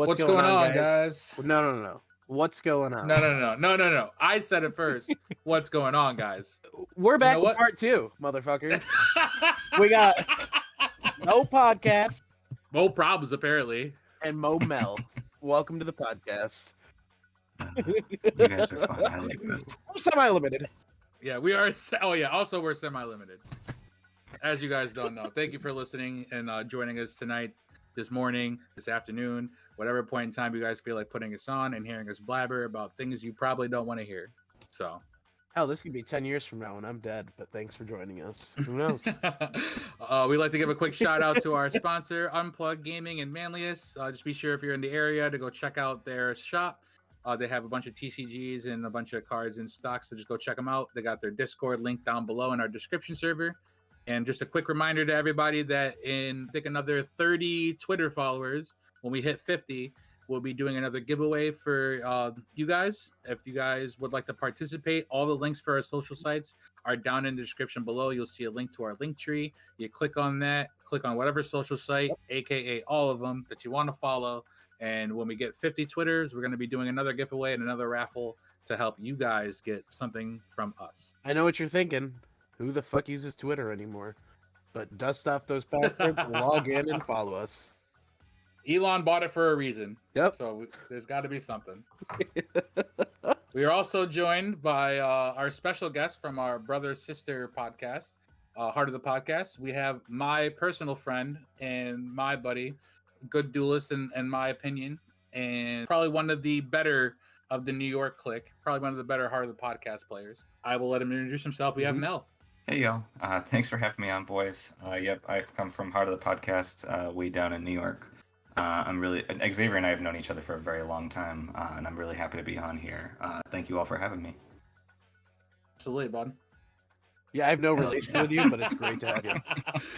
What's going on, guys? guys? No. What's going on? No. I said it first. What's going on, guys? We're back know with what? part 2, motherfuckers. We got Mo Podcast Mo problems, apparently. and Mo Mel. Welcome to the podcast. You guys are fun. I like this. We're semi-limited. Yeah, we are. Oh, yeah. Also, we're semi-limited. As you guys don't know. Thank you for listening and joining us tonight, this morning, this afternoon, whatever point in time you guys feel like putting us on and hearing us blabber about things you probably don't want to hear. So, Hell, this could be 10 years from now when I'm dead, but thanks for joining us. Who knows? We'd like to give a quick shout out to our sponsor, Unplugged Gaming in Manlius. Just be sure if you're in the area to go check out their shop. They have a bunch of TCGs and a bunch of cards in stock, so just go check them out. They got their Discord link down below in our description server. And just a quick reminder to everybody that in, I think, another 30 Twitter followers, when we hit 50, we'll be doing another giveaway for you guys. If you guys would like to participate, all the links for our social sites are down in the description below. You'll see a link to our link tree. You click on that, click on whatever social site, aka all of them that you want to follow. And when we get 50 Twitters, we're going to be doing another giveaway and another raffle to help you guys get something from us. I know what you're thinking. Who the fuck uses Twitter anymore? But dust off those passwords, log in, and follow us. Elon bought it for a reason. Yep. So there's got to be something. We are also joined by our special guest from our brother sister podcast, Heart of the Podcast. We have my personal friend and my buddy, good duelist in my opinion, and probably one of the better of the New York clique, probably one of the better Heart of the Podcast players. I will let him introduce himself. We have Mel. Hey, y'all. Thanks for having me on, boys. Yep, I've come from Heart of the Podcast, way down in New York. Xavier and I have known each other for a very long time, and I'm really happy to be on here. Thank you all for having me. Absolutely, bud. Yeah, I have no relation with you, but it's great to have you.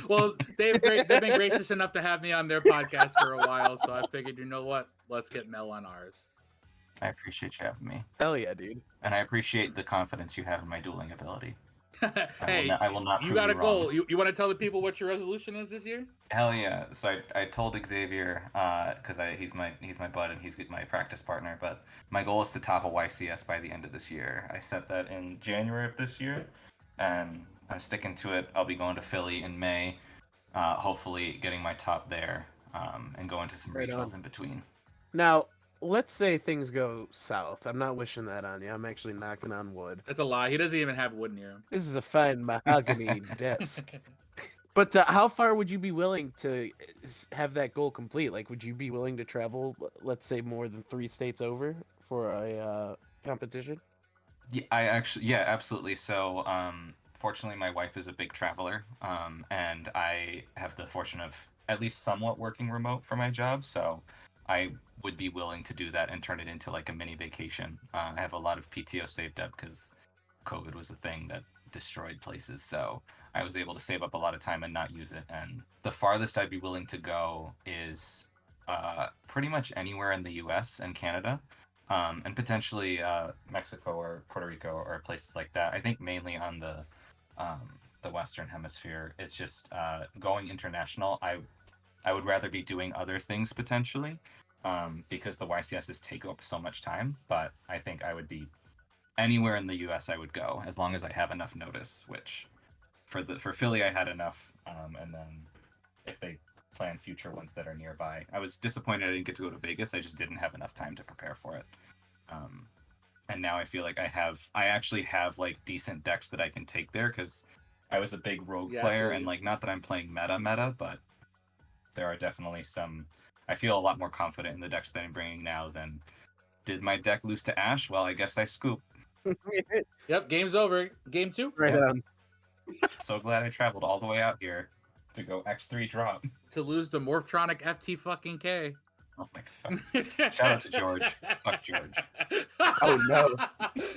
Well, they've been gracious enough to have me on their podcast for a while, so I figured, you know what? Let's get Mel on ours. I appreciate you having me. Hell yeah, dude. And I appreciate the confidence you have in my dueling ability. Hey, I will not you prove got a you goal. wrong. You want to tell the people what your resolution is this year? Hell yeah! So I told Xavier because he's my bud and he's my practice partner. But my goal is to top a YCS by the end of this year. I set that in January of this year, and I'm sticking to it. I'll be going to Philly in May, hopefully getting my top there, and going to some Right regionals on. in between. Now, let's say things go south. I'm not wishing that on you. I'm actually knocking on wood. That's a lie. He doesn't even have wood near him. This is a fine mahogany desk. But how far would you be willing to have that goal complete? Like, would you be willing to travel, let's say, more than 3 states over for a competition? Yeah, absolutely. So, fortunately, my wife is a big traveler, and I have the fortune of at least somewhat working remote for my job. So, I would be willing to do that and turn it into like a mini vacation. I have a lot of PTO saved up because COVID was a thing that destroyed places. So I was able to save up a lot of time and not use it. And the farthest I'd be willing to go is pretty much anywhere in the US and Canada, and potentially Mexico or Puerto Rico or places like that. I think mainly on the Western Hemisphere. It's just going international. I would rather be doing other things potentially, because the YCSs take up so much time. But I think I would be anywhere in the US I would go as long as I have enough notice. Which for Philly I had enough, and then if they plan future ones that are nearby, I was disappointed I didn't get to go to Vegas. I just didn't have enough time to prepare for it. And now I feel like I actually have like decent decks that I can take there because I was a big rogue player, and like not that I'm playing meta, but there are definitely some. I feel a lot more confident in the decks that I'm bringing now than did my deck lose to Ash? Well, I guess I scoop. Yep, game's over. Game 2. Right on. So glad I traveled all the way out here to go X3 drop. To lose the Morphtronic FT fucking K. Oh my fuck. Shout out to George. Fuck George. Oh no.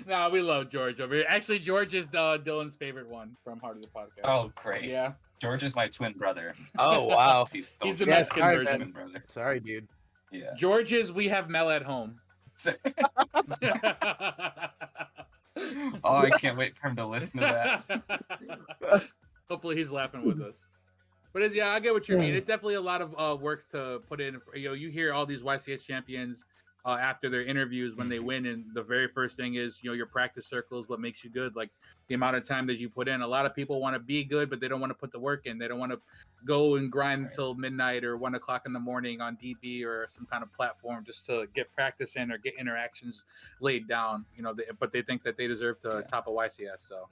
No, we love George over here. Actually, George is Dylan's favorite one from Heart of the Podcast. Oh, great. Yeah. George is my twin brother. Oh wow. He's the Yeah, Mexican sorry, version. twin brother. Sorry, dude. Yeah. George is we have Mel at home. Oh, I can't wait for him to listen to that. Hopefully he's laughing with us. But yeah, I get what you mean. It's definitely a lot of work to put in. You hear all these YCS champions after their interviews when they win, and the very first thing is, your practice circles, what makes you good, like the amount of time that you put in. A lot of people want to be good, but they don't want to put the work in. They don't want to go and grind until midnight or 1 o'clock in the morning on DB or some kind of platform just to get practice in or get interactions laid down. But they think that they deserve to top a YCS. So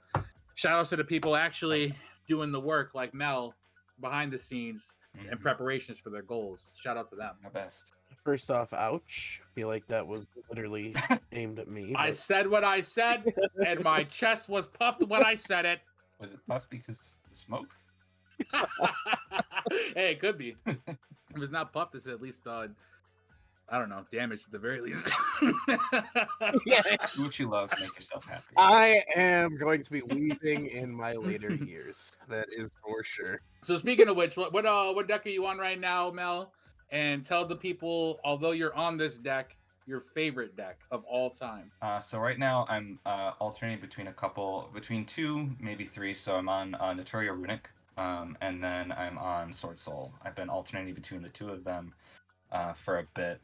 shout outs to the people actually doing the work, like Mel, behind the scenes and preparations for their goals. Shout out to them. My best. First off, ouch. Feel like that was literally aimed at me. I but- said what I said, and my chest was puffed when I said it. Was it puffed because of smoke? Hey, it could be. If it's not puffed, it's at least I don't know, damaged at the very least. Yeah. Do what you love, make yourself happy. I am going to be wheezing in my later years. That is for sure. So speaking of which, what deck are you on right now, Mel? And tell the people, although you're on this deck, your favorite deck of all time. So right now I'm alternating between two, maybe three. So I'm on Naturia Runic, and then I'm on Sword Soul. I've been alternating between the two of them for a bit.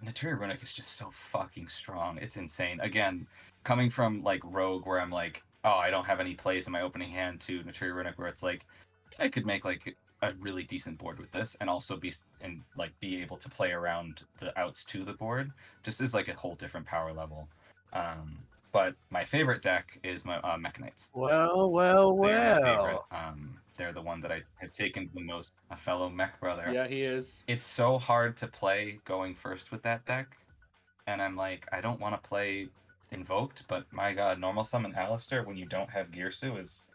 Naturia Runic is just so fucking strong. It's insane. Again, coming from like Rogue, where I'm like, oh, I don't have any plays in my opening hand, to Naturia Runic, where it's like, I could make like a really decent board with this, and also be able to play around the outs to the board. Just is like a whole different power level. But my favorite deck is my Mech Knights. Well. They're my favorite. They're the one that I have taken the most. A fellow mech brother. Yeah, he is. It's so hard to play going first with that deck, and I'm like, I don't want to play Invoked, but my god, normal summon Alistair when you don't have Girsu is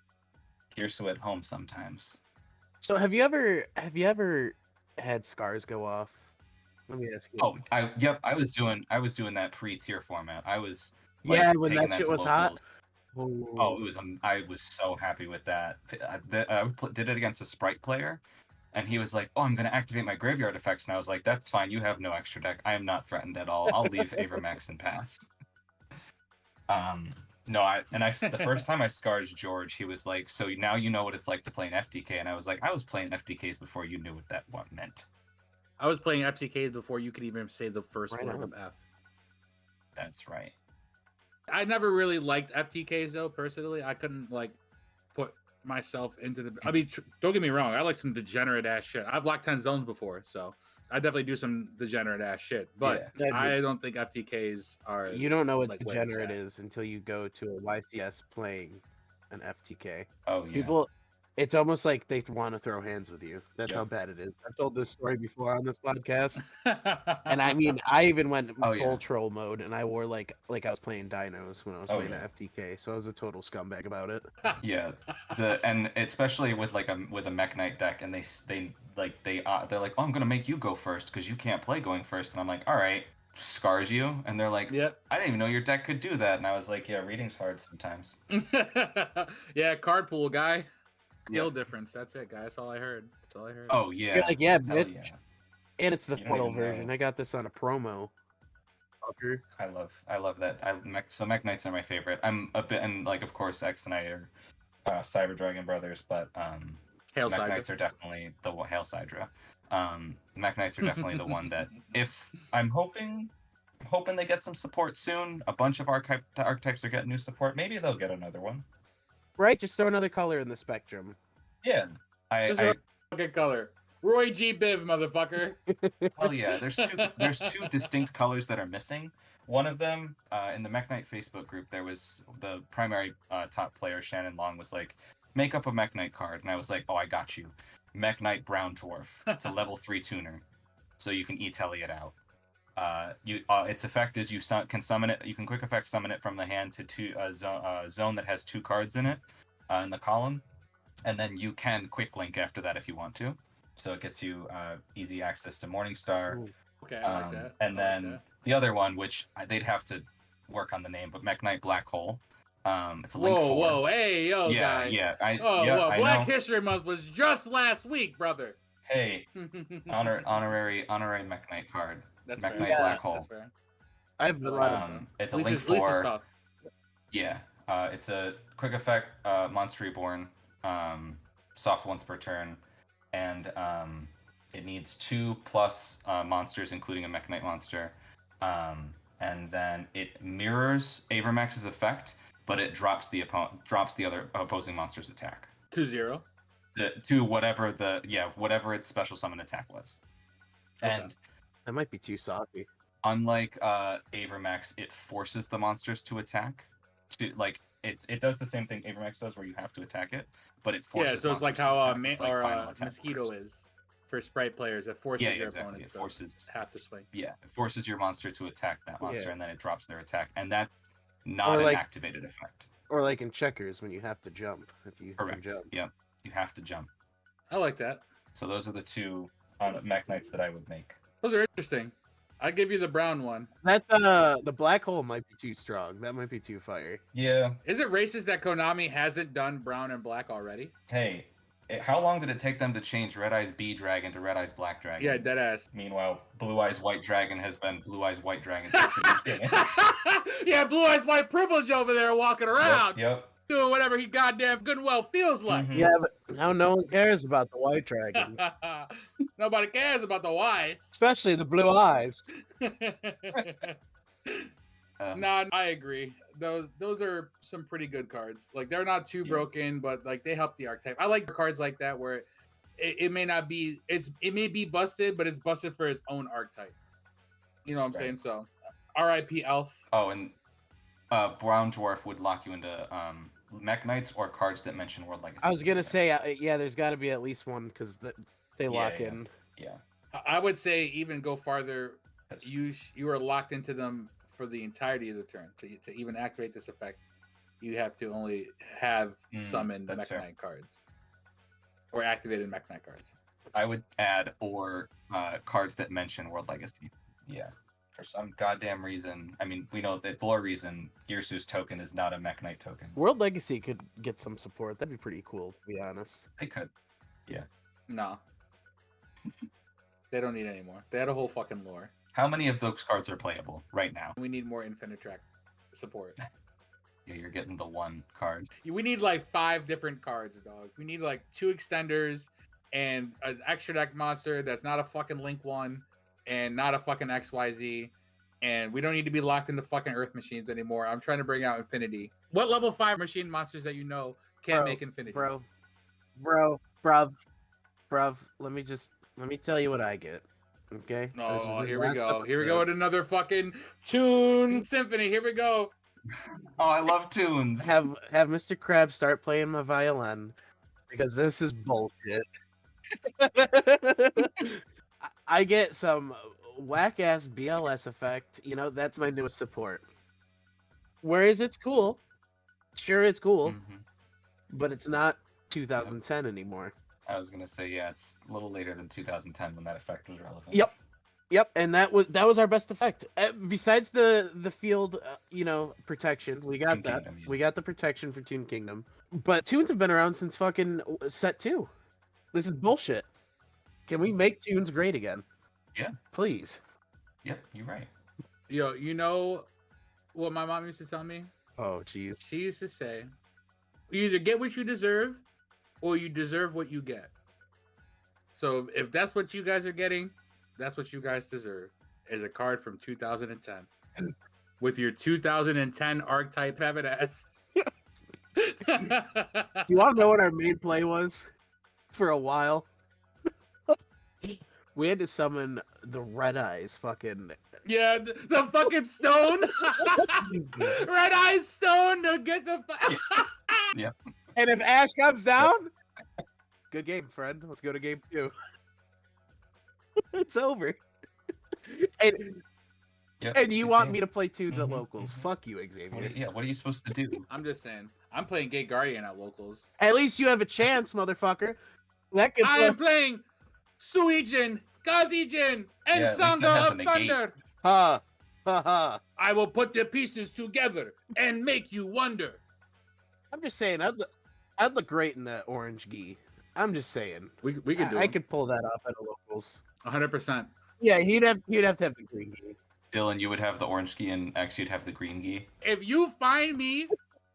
Girsu at home sometimes. So have you ever had scars go off? Let me ask you. Oh, I was doing that pre-tier format. I was when taking that shit to was hot. locals. Oh, I was so happy with that. I did it against a Sprite player, and he was like, "Oh, I'm gonna activate my graveyard effects," and I was like, "That's fine. You have no extra deck. I am not threatened at all. I'll leave Avermax and pass." The first time I scars George, he was like, "So now you know what it's like to play an FTK," and I was like, "I was playing FTKs before you knew what that meant." I was playing FTKs before you could even say the first word of F. That's right. I never really liked FTKs though, personally. I couldn't put myself into the. I mean, don't get me wrong. I like some degenerate ass shit. I've locked 10 zones before, so I definitely do some degenerate ass shit. But Yeah. I don't think FTKs are. You don't know what where it's degenerate at. is until you go to a YCS playing an FTK. Oh yeah. People, it's almost like they want to throw hands with you. That's Yeah. how bad it is. I've told this story before on this podcast, and I mean, I even went full troll mode, and I wore like I was playing dinos when I was playing an FTK, so I was a total scumbag about it. Yeah, and especially with a Mech Knight deck, and they're like, "Oh, I'm gonna make you go first because you can't play going first," and I'm like, "All right." Scars you, and they're like, Yep. I didn't even know your deck could do that, and I was like, yeah, reading's hard sometimes. Yeah, card pool guy. Skill difference. That's it, guys. That's all I heard. Oh yeah. You're like, yeah, Hell bitch. yeah. And it's the You don't foil even version. know. I got this on a promo. Fucker. I love that. So Mech Knights are my favorite. I'm a bit, and like, of course, X and I are Cyber Dragon brothers, but Hail Mech Sidra. Knights are definitely the Hail Sidra. Mech Knights are definitely the one that, if I'm hoping they get some support soon. A bunch of archetypes are getting new support. Maybe they'll get another one. Right, just throw another color in the spectrum. Yeah, Just a fucking color. Roy G. Biv, motherfucker. hell yeah. There's two distinct colors that are missing. One of them, in the Mech Knight Facebook group, there was the primary top player, Shannon Long, was like, make up a Mech Knight card. And I was like, oh, I got you. Mech Knight Brown Dwarf. It's a level 3 tuner. So you can E-Telly it out. Its effect is you can summon it. You can quick effect summon it from the hand to zone that has 2 cards in it in the column, and then you can quick link after that if you want to. So it gets you easy access to Morningstar. Ooh. Okay, I like that. And then the other one, which they'd have to work on the name, but Mech Knight Black Hole. It's a link 4. Whoa, hey, yo, guy. Yeah. I Black History Month was just last week, brother. Hey, honorary Mech Knight card. That's Mech fair. Knight Black Hole. That's fair. I have a lot of them. It's a At link least it's 4. tough. Yeah, it's a quick effect Monster Reborn. soft once per turn, and it needs 2+ monsters, including a Mech Knight monster. And then it mirrors Avermax's effect, but it drops the other opposing monster's attack 2-0. To whatever its special summon attack was. Okay. And That might be too saucy. unlike Avermax, it forces the monsters to attack. It does the same thing Avermax does, where you have to attack it, but it forces. Yeah, so it's like monsters to how attack. It's like final attack Mosquito first. is for Sprite players. It forces your exactly. opponents It forces. to have to swing. Yeah, it forces your monster to attack that monster, Yeah. and then it drops their attack, and that's not Or an like- activated effect. Or like in checkers when you have to jump. If you can Correct. jump. Yep. You have to jump. I like that. So those are the two Mech Knights that I would make. Those are interesting. I give you the brown one. That the black hole might be too strong. That might be too fire. Yeah. Is it racist that Konami hasn't done brown and black already? Hey, how long did it take them to change Red Eyes B Dragon to Red Eyes Black Dragon? Yeah, deadass. Meanwhile, Blue Eyes White Dragon has been Blue Eyes White Dragon since the beginning. Yeah, blue eyes white privilege over there walking around, Yep. doing whatever he goddamn good and well feels like. Mhm. Yeah, but now no one cares about the white dragons. Nobody cares about the whites. Especially the blue eyes. Nah, I agree. Those are some pretty good cards. Like they're not too Yeah. broken, but like they help the archetype. I like cards like that where it may not be it may be busted, but it's busted for its own archetype. You know what I'm Right. saying? So R.I.P. Elf. Oh, and Brown Dwarf would lock you into Mech Knights or cards that mention World Legacy. I was gonna say, yeah, there's got to be at least one because they Yeah, lock yeah. in. Yeah. I would say even go farther. 'Cause- You are locked into them for the entirety of the turn. To even activate this effect, you have to only have summoned that's Mech fair. Knight cards or activated Mech Knight cards. I would add or cards that mention World Legacy. Yeah. For some goddamn reason, I mean, we know that lore reason, Girsu's token is not a Mech Knight token. World Legacy could get some support. That'd be pretty cool, to be honest. They could. No. They don't need any more. They had a whole fucking lore. How many of those cards are playable right now? We need more Infinite Track support. Yeah, you're getting the one card. We need like 5 different cards, dog. We need like 2 extenders and an extra deck monster that's not a fucking Link one and not a fucking XYZ. And we don't need to be locked into fucking Earth machines anymore. I'm trying to bring out Infinity. What level 5 machine monsters that you know can't Bro, make Infinity? Bruv, let me tell you what I get. Okay? This was Oh, in here we last go. Here we episode. go with another fucking Tune Symphony. Here we go. Oh, I love tunes. Have Mr. Krabs start playing my violin because this is bullshit. I get some whack ass BLS effect. You know, that's my newest support. Whereas it's cool. Sure, it's cool, Mhm. but it's not 2010 anymore. I was gonna say, yeah, it's a little later than 2010 when that effect was relevant. Yep, and that was our best effect. Besides the field, protection, we got Toon that. Kingdom, yeah. We got the protection for Toon Kingdom. But tunes have been around since fucking set 2. This is bullshit. Can we make tunes great again? Yeah. Please. Yep, you're right. Yo, you know what my mom used to tell me? Oh, jeez. She used to say, you either get what you deserve or you deserve what you get. So if that's what you guys are getting, that's what you guys deserve. Is a card from 2010 with your 2010 archetype having ass. Do you want to know what our main play was for a while? We had to summon the Red Eyes fucking. Yeah, the fucking stone. Red Eyes Stone to get the. And if Ash comes down, good game, friend. Let's go to game 2. It's over. And Yep, and you good want game. me to play tunes at Mhm, locals? mhm. Fuck you, What Xavier. what are you supposed to do? I'm just saying. I'm playing Gate Guardian at locals. At least you have a chance, motherfucker. That could I am playing Suijin, Kazijin, and Yeah, at least that Sangha has of a negate. Thunder. ha ha ha. I will put the pieces together and make you wonder. I'm just saying, I'd look great in that orange gi. I'm just saying. We can do I it. could pull that off at a locals. 100%. Yeah, he'd have to have the green gi. Dylan, you would have the orange gi, and X, you'd have the green gi. If you find me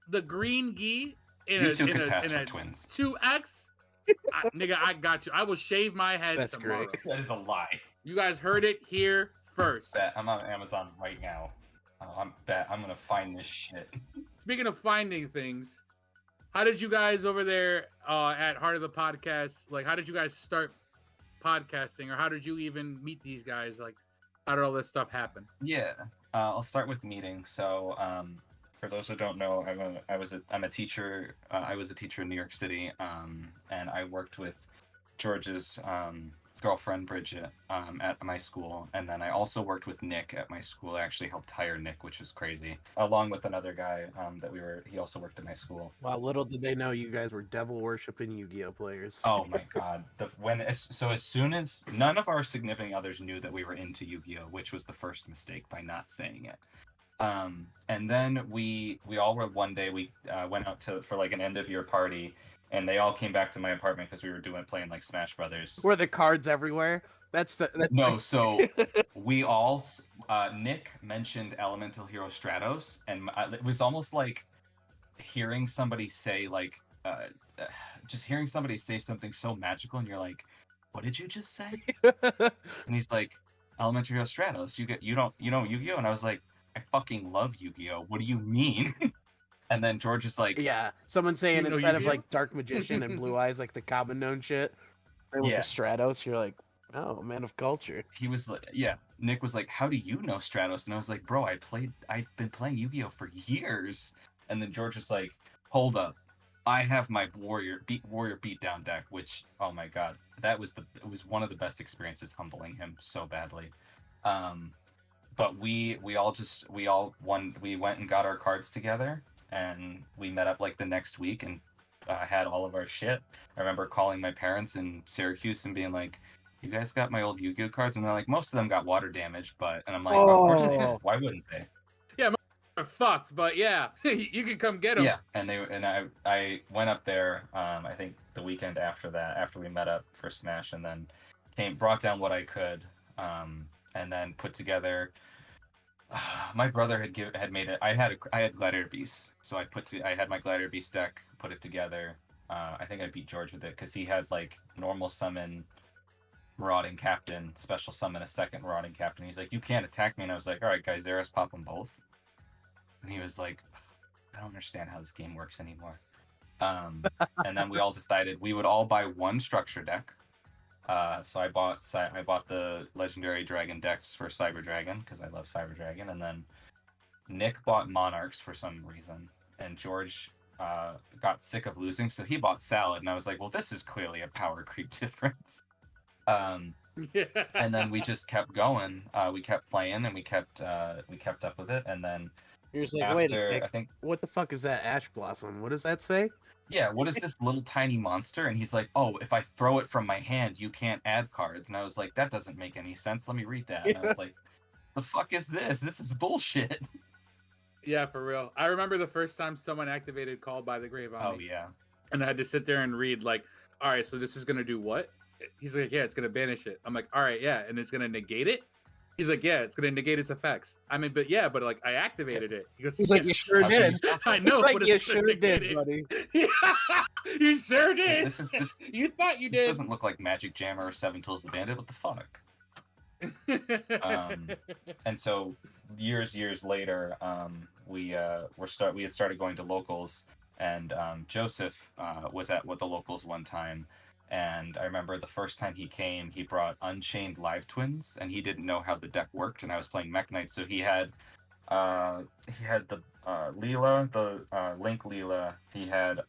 the green gi in You a, two in could a, pass in for a twins. 2X, Nigga, I got you. I will shave my head That's tomorrow. great. That is a lie. You guys heard it here first. Bet I'm on Amazon right now. I'm gonna find this shit. Speaking of finding things, how did you guys over there at Heart of the Podcast, like how did you guys start podcasting, or how did you even meet these guys? Like, how did all this stuff happen? Yeah, I'll start with meeting. So, for those who don't know, I'm a teacher. I was a teacher in New York City, and I worked with George's girlfriend Bridget at my school, and then I also worked with Nick at my school. I actually helped hire Nick, which was crazy, along with another guy he also worked at my school. Wow, little did they know you guys were devil worshipping Yu-Gi-Oh players. Oh my god! As soon as none of our significant others knew that we were into Yu-Gi-Oh, which was the first mistake by not saying it. And then we all were one day we went out for like an end of year party, and they all came back to my apartment because we were playing like Smash Brothers. Were the cards everywhere? That's No, so we all Nick mentioned Elemental Hero Stratos, and it was almost like hearing somebody say like just hearing somebody say something so magical, and you're like, what did you just say? And he's like, Elemental Hero Stratos. You know Yu-Gi-Oh? And I was like, I fucking love Yu-Gi-Oh. What do you mean? And then George is like, yeah, someone saying You know instead of Yu-Gi-Oh? like Dark Magician and Blue Eyes, like the common known shit, they went Yeah. to Stratos. You're like, oh, man of culture. he was like, yeah. Nick was like, how do you know Stratos? And I was like, bro, I've been playing Yu-Gi-Oh for years. And then George was like, hold up, I have my Warrior Beatdown deck, which, oh my god, it was one of the best experiences, humbling him so badly. But we went and got our cards together, and we met up like the next week and had all of our shit. I remember calling my parents in Syracuse and being like, you guys got my old Yu-Gi-Oh cards? And they're like, most of them got water damage, and I'm like, well, of course they did. Why wouldn't they? They're fucked, but yeah, you can come get them. Yeah, and I went up there. I think the weekend after that, after we met up for Smash, and then brought down what I could, and then put together. My brother had made it. I had Gladiator Beasts, so I had my Gladiator Beast deck, put it together. I think I beat George with it because he had like normal summon Marauding Captain, special summon a second Marauding Captain. He's like, you can't attack me, and I was like, all right, guys, Zeros, pop them both. And he was like, I don't understand how this game works anymore. And then we all decided we would all buy one structure deck. So I bought the Legendary Dragon decks for Cyber Dragon because I love Cyber Dragon, and then Nick bought Monarchs for some reason, and George got sick of losing, so he bought Salad, and I was like, well, this is clearly a power creep difference. And then we just kept going. We kept playing, and we kept up with it, and then. You're just like, wait a After, minute, I think, what the fuck is that Ash Blossom? What does that say? yeah, what is this little tiny monster? And he's like, oh, if I throw it from my hand, you can't add cards. And I was like, that doesn't make any sense. Let me read that. And I was like, the fuck is this? This is bullshit. Yeah, for real. I remember the first time someone activated Called by the Grave on Oh, me. yeah. And I had to sit there and read, like, all right, so this is going to do what? He's like, yeah, it's going to banish it. I'm like, all right, yeah, and it's going to negate it? He's like, yeah, it's going to negate its effects. I mean, but like, I activated it. He goes, He's yeah. like, you sure How can did. you stop I it? know, He's like, but you it's gonna sure negate did, it. buddy. You sure did. This You thought you did. doesn't look like Magic Jammer or Seven Tools the Bandit. What the fuck? And so years later, we had started going to locals, and Joseph was at the locals one time, and I remember the first time he came, he brought Unchained Live Twins, and he didn't know how the deck worked, and I was playing Mech Knight, so he had the Leela, the Link Leela, he had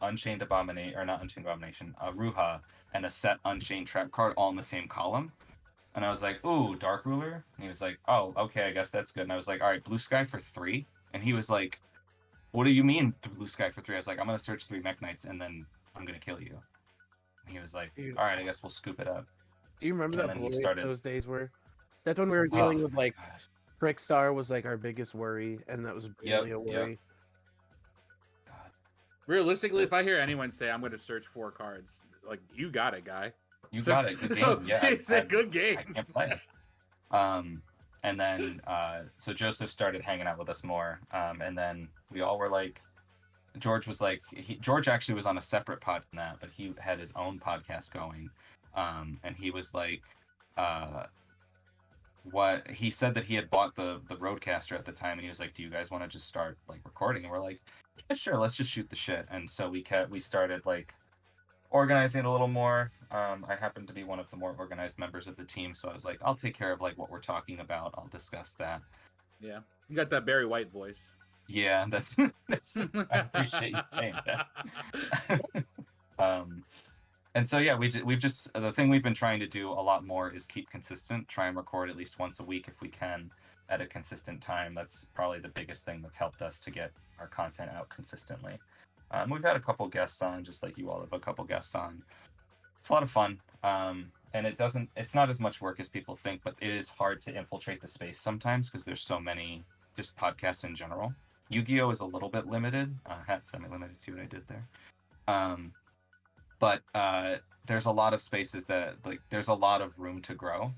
Unchained Abomination, or not Unchained Abomination, Ruha, and a set Unchained Trap card all in the same column. And I was like, ooh, Dark Ruler? And he was like, oh, okay, I guess that's good. And I was like, all right, Blue Sky for 3? And he was like, what do you mean Blue Sky for 3? I was like, I'm going to search 3 Mech Knights, and then I'm going to kill you. And he was like, Dude. all right, I guess we'll scoop it up. Do you remember And that then he glorious started- those days were? That's when we were dealing with like God. Trickstar was like our biggest worry, and that was really a worry. Realistically, if I hear anyone say I'm going to search 4 cards, like, you got it, guy. You got it. Good game. Yeah. It's a good game. I can't play. And then so Joseph started hanging out with us more. And then we all were like, George was like, George actually was on a separate pod than that, but he had his own podcast going, and he was like, what he said that he had bought the Roadcaster at the time, and he was like, "Do you guys want to just start like recording?" And we're like, "Yeah, sure, let's just shoot the shit." And so we started like organizing it a little more. I happened to be one of the more organized members of the team, so I was like, "I'll take care of like what we're talking about. I'll discuss that." Yeah, you got that Barry White voice. Yeah, that's I appreciate you saying that. And so yeah, we've just the thing we've been trying to do a lot more is keep consistent, try and record at least once a week if we can at a consistent time. That's probably the biggest thing that's helped us to get our content out consistently. We've had a couple guests on, just like you all have a couple guests on. It's a lot of fun. And it's not as much work as people think, but it is hard to infiltrate the space sometimes because there's so many just podcasts in general. Yu-Gi-Oh is a little bit limited. Hat semi-limited. See what I did there? But there's a lot of spaces that like there's a lot of room to grow,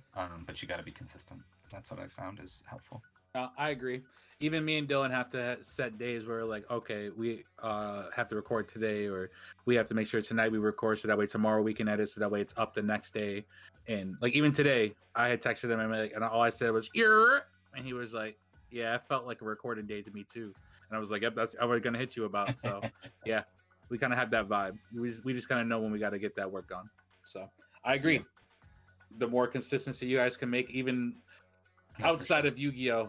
but you got to be consistent. That's what I found is helpful. I agree. Even me and Dylan have to set days where like, okay, we have to record today, or we have to make sure tonight we record so that way tomorrow we can edit so that way it's up the next day. And like even today, I had texted him and all I said was "Ear," and he was like, "Yeah, it felt like a recording day to me too." And I was like, "Yep, that's I was gonna hit you about." So yeah, we kind of have that vibe. We just kind of know when we got to get that work done. So I agree. Yeah. The more consistency you guys can make, even outside of Yu-Gi-Oh,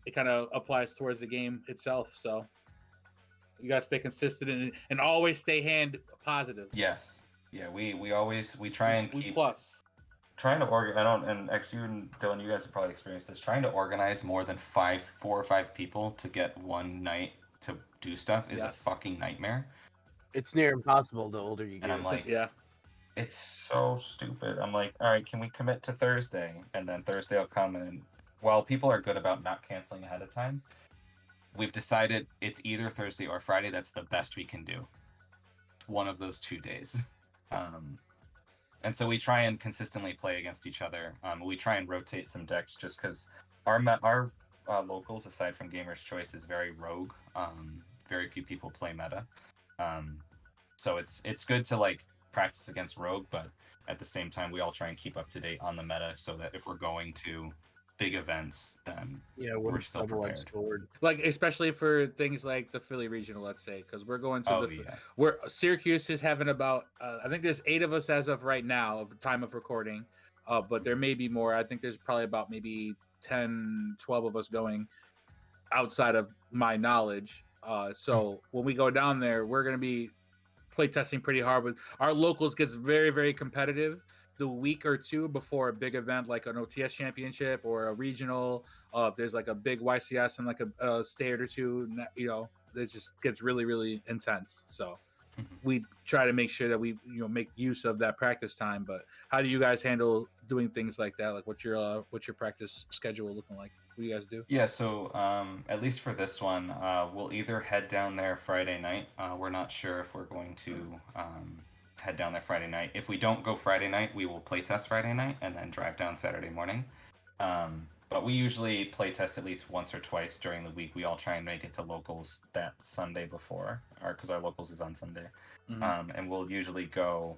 it kind of applies towards the game itself. So you guys stay consistent and always stay hand positive. Yes. Yeah, we try and keep plus trying to organize. And XU and Dylan, you guys have probably experienced this. Trying to organize more than 4 or 5 people to get one night to do stuff is a fucking nightmare. It's near impossible the older you get. And I'm like, yeah, it's so stupid. I'm like, all right, can we commit to Thursday? And then Thursday will come, and while people are good about not canceling ahead of time, we've decided it's either Thursday or Friday. That's the best we can do. One of those 2 days. And so we try and consistently play against each other. We try and rotate some decks just because our locals, aside from Gamer's Choice, is very rogue. Very few people play meta. So it's good to like practice against rogue, but at the same time we all try and keep up to date on the meta so that if we're going to big events, then we're still prepared. Like especially for things like the Philly regional, let's say, because we're going to where Syracuse is having about I think there's 8 of us as of right now of time of recording, but there may be more. I think there's probably about maybe 10 12 of us going outside of my knowledge. So when we go down there, we're going to be play testing pretty hard with our locals. Gets very, very competitive the week or two before a big event like an OTS championship or a regional. If there's like a big YCS and like a state or two, it just gets really, really intense. So we try to make sure that we make use of that practice time. But how do you guys handle doing things like that? Like what's your practice schedule looking like? What do you guys do? Yeah, so at least for this one, we'll either head down there Friday night. We're not sure if we're going to head down there Friday night. If we don't go Friday night, we will play test Friday night and then drive down Saturday morning. But we usually play test at least once or twice during the week. We all try and make it to locals that Sunday before, because our locals is on Sunday. And we'll usually go.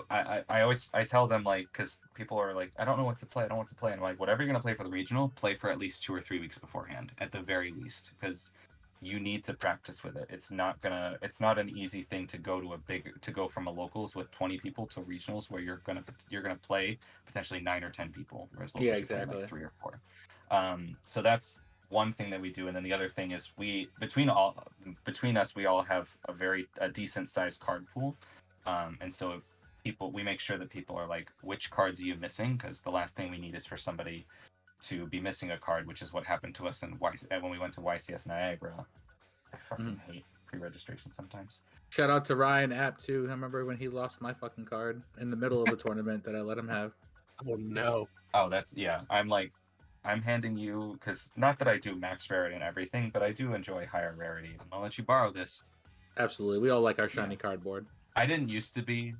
I tell them, like, because people are like, I don't know what to play. And I'm like, whatever you're gonna play for the regional, play for at least 2 or 3 weeks beforehand, at the very least, because you need to practice with it. It's not an easy thing to go from a locals with 20 people to regionals where you're gonna play potentially 9 or 10 people, whereas locals exactly. Like 3 or 4. So that's one thing that we do, and then the other thing is between us we all have a decent sized card pool, and so we make sure that people are like, which cards are you missing? Because the last thing we need is for somebody to be missing a card, which is what happened to us when we went to YCS Niagara. I fucking hate pre-registration sometimes. Shout out to Ryan App too. I remember when he lost my fucking card in the middle of a tournament that I let him have. Oh no. Oh, I'm handing you, because not that I do max rarity and everything, but I do enjoy higher rarity. I'll let you borrow this. Absolutely. We all like our shiny cardboard. I didn't used to be,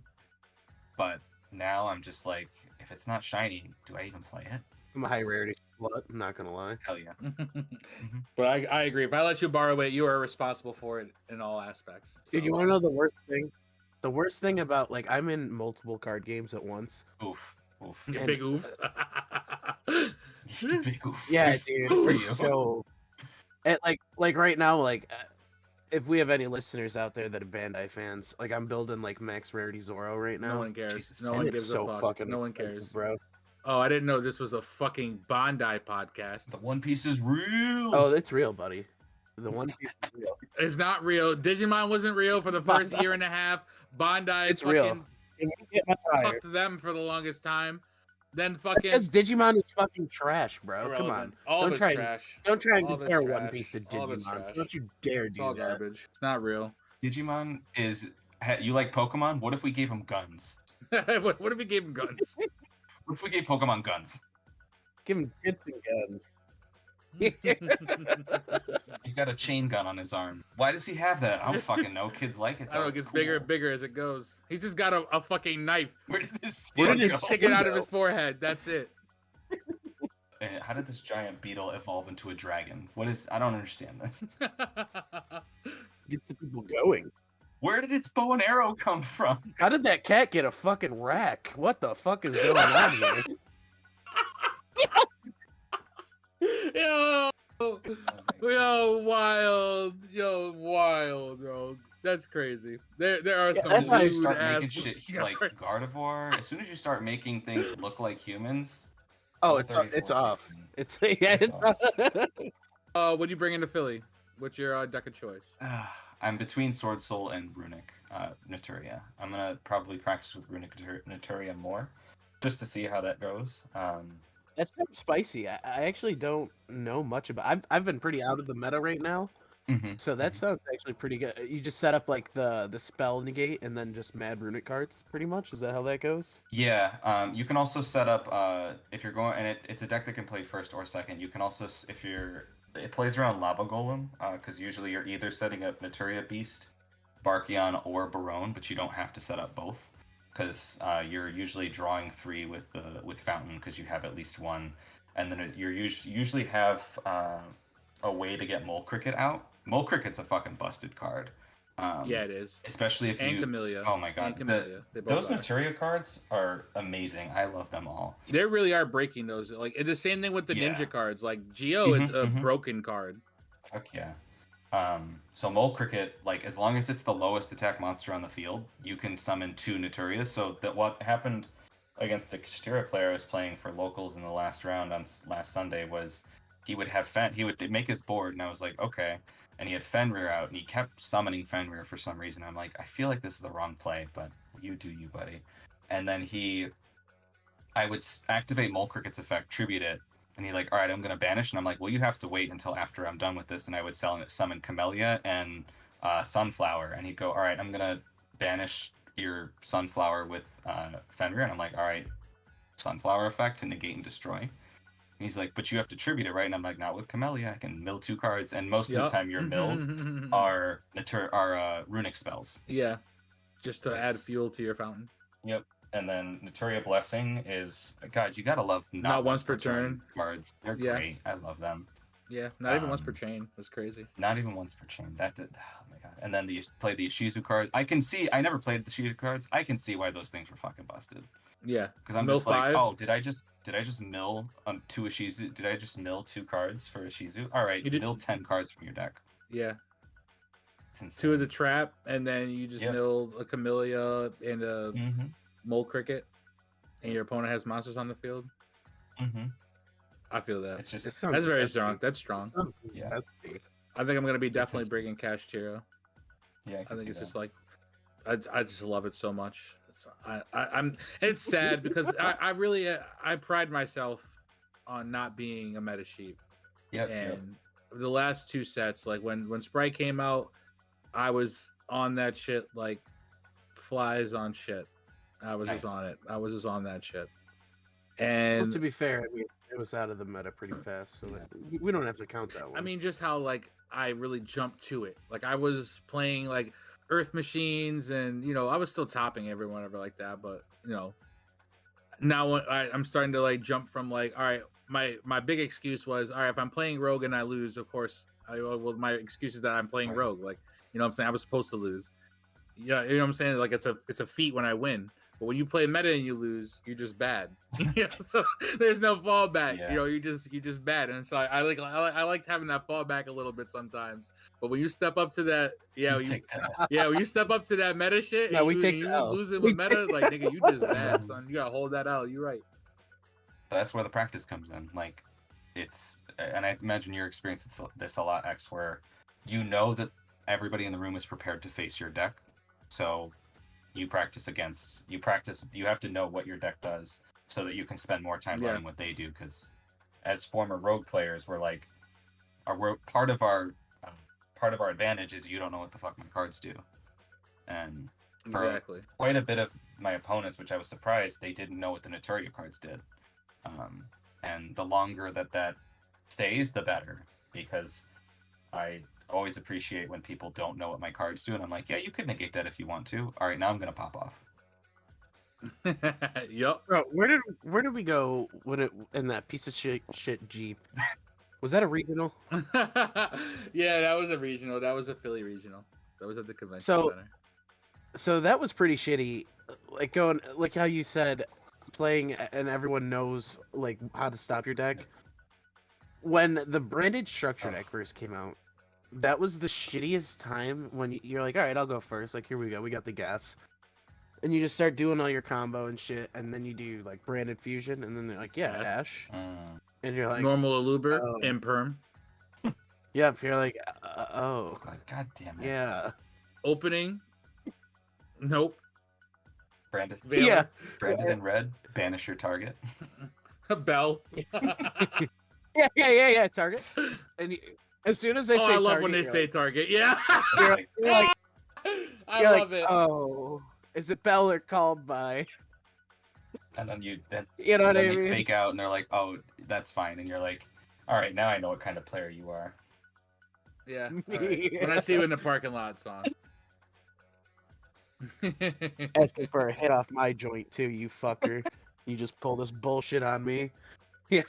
but now I'm just like, if it's not shiny, do I even play it? I'm a high rarity slut. I'm not gonna lie. Hell yeah. But I agree. If I let you borrow it, you are responsible for it in all aspects. Dude, So, you want to know the worst thing? The worst thing about like I'm in multiple card games at once. Oof. Oof. you and- big oof. Big oof. Yeah, Good dude. for you. So, and like right now, like if we have any listeners out there that are Bandai fans, like I'm building like max rarity Zoro right now. No one cares. Jesus, no man, one it's gives so a fuck. fucking No one expensive, cares. bro. Oh, I didn't know this was a fucking Bondi podcast. The One Piece is real. Oh, it's real, buddy. The One Piece is real. It's not real. Digimon wasn't real for the first Bondi. year and a half. Bondi It's fucking real. And we get much higher. fucked them for the longest time. Then That's fucking because Digimon is fucking trash, bro. Come on. irrelevant. All Don't of it's try- trash. Don't try and All of it's compare One trash. Piece to All of it's Digimon. trash. Don't you dare It's do all that. garbage. It's not real. Digimon is. You like Pokemon? What if we gave him guns? what if we gave him guns? What if we gave Pokemon guns? Give him tits and guns. He's got a chain gun on his arm. Why does he have that? I don't fucking know. Kids like it. I don't know. It It's gets bigger cool. and bigger as it goes. He's just got a fucking knife. Where did his Where skin did his go? Stick it out of go? his forehead. That's it. How did this giant beetle evolve into a dragon? What is? I don't understand this. Get some people going. Where did its bow and arrow come from? How did that cat get a fucking rack? What the fuck is going on here? Yo, wild, bro. That's crazy. There are Yeah, some that's why you You start lewd-ass making shit like cards. Gardevoir. As soon as you start making things look like humans. Oh, level it's 34 off. kicks in. It's yeah, It's it's What do you bring into Philly? What's your deck of choice? I'm between Sword Soul and Runic Naturia. I'm gonna probably practice with Runic Naturia more, just to see how that goes. That sounds spicy. I actually don't know much about. I've been pretty out of the meta right now, so that sounds actually pretty good. You just set up like the spell negate and then just mad runic cards, pretty much. Is that how that goes? Yeah, you can also set up if you're going, and it's a deck that can play first or second. You can also, it plays around Lava Golem, because usually you're either setting up Naturia Beast, Barkion, or Barone, but you don't have to set up both, because you're usually drawing 3 with Fountain, because you have at least 1, and then you usually have a way to get Mole Cricket out. Mole Cricket's a fucking busted card. Yeah, it is. Especially if And you. Camellia. Oh my god, And Camellia. They those both are. Naturia cards are amazing. I love them all. They really are breaking those. Like the same thing with the Yeah. ninja cards. Like Geo is a mhm. broken card. Fuck yeah. So Mole Cricket, like as long as it's the lowest attack monster on the field, you can summon 2 Naturias. So that what happened against the Kastira player I was playing for locals in the last round on last Sunday was he would have he would make his board, and I was like, okay. And he had Fenrir out, and he kept summoning Fenrir for some reason. I'm like, I feel like this is the wrong play, but you do you, buddy. And then I would activate Mole Cricket's effect, tribute it, and he like, all right, I'm gonna banish, and I'm like, well, you have to wait until after I'm done with this, and I would summon Camellia and Sunflower, and he'd go, all right, I'm gonna banish your Sunflower with Fenrir, and I'm like, all right, Sunflower effect to negate and destroy. And he's like, but you have to tribute it, right? And I'm like, not with Camellia. I can mill 2 cards, and most of the time your mills are runic spells. Yeah, just to add It's- fuel to your fountain. Yep. And then Naturia Blessing is, God, you gotta love Not once per turn cards. They're Yeah. great. I love them. Yeah, not even once per Um, chain. That's crazy. Not even once per chain. That did. Oh my god. And then play the Ishizu cards. I can see. I never played the Ishizu cards. I can see why those things were fucking busted. Yeah, Because I'm Mill just 5? like, oh, did I just mill 2 Ishizu? Did I just mill 2 cards for Ishizu? All right, You did- mill 10 cards from your deck. yeah. It's insane. 2 of the trap, and then you just Yep. mill a Camellia and a Mm-hmm. Mole Cricket, and your opponent has monsters on the field. Mm-hmm. I feel that. It's just. It sounds That's very disgusting. strong. That's strong. Sounds Yeah. disgusting. I think I'm gonna be definitely insane. bringing Cash Tiro. Yeah. I think it's just like, I just love it so much. I'm. It's sad because I really I pride myself on not being a meta sheep. Yep. And the last 2 sets, like when Sprite came out, I was on that shit like flies on shit. I was just Nice. on it. I was just on that shit. Well, And to be fair, I mean, it was out of the meta pretty fast, so we don't have to count that one. I mean, just how like I really jumped to it. Like I was playing like Earth Machines, and I was still topping everyone ever like that. But now I'm starting to like jump from like, all right, my big excuse was, all right, if I'm playing rogue and I lose, of course, my excuse is that I'm playing rogue. Like, you know what I'm saying? I was supposed to lose. Yeah, you know what I'm saying? Like it's a feat when I win. But when you play meta and you lose, you're just bad. So there's no fallback. Yeah. You know, you're just bad. And so I liked having that fallback a little bit sometimes. But when you step up to that, when you step up to that meta shit, Yeah, and we you, take and the you L. losing We with meta, like nigga, you just bad, son. You gotta hold that out. You're right. But that's where the practice comes in. Like, it's, and I imagine your experience this a lot, X, where you know that everybody in the room is prepared to face your deck, so you have to know what your deck does so that you can spend more time learning what they do. Because as former rogue players, we're like, part of our advantage is you don't know what the fuck my cards do, and for quite a bit of my opponents, which I was surprised, they didn't know what the Notoria cards did. And the longer that stays, the better, because I always appreciate when people don't know what my cards do, and I'm like, yeah, you could negate that if you want to. All right, now I'm gonna pop off. Yep. Bro, where did we go when it in that piece of shit Jeep? Was that a regional? Yeah, that was a regional. That was a Philly regional. That was at the convention center. So that was pretty shitty. Like going like how you said, playing and everyone knows like how to stop your deck. When the branded structure deck first came out, that was the shittiest time when you're like, all right, I'll go first. Like, here we go. We got the gas. And you just start doing all your combo and shit. And then you do like branded fusion. And then they're like, yeah, Ash. And you're like, normal Aluber, Imperm. Yep. You're like, oh. God damn it. Yeah. Opening. Nope. Branded. Veiler. Yeah. Branded in red. Banish your target. Bell. Yeah. Target. And as soon as they say I love target, when they say target. Yeah. You're like, I love it. Oh, is it Bell or called by? And then you know what I they mean? fake out and they're like, oh, that's fine. And you're like, all right, now I know what kind of player you are. Yeah. Right. When I see you in the parking lot, song. Asking for a hit off my joint too, you fucker. You just pull this bullshit on me. Yeah.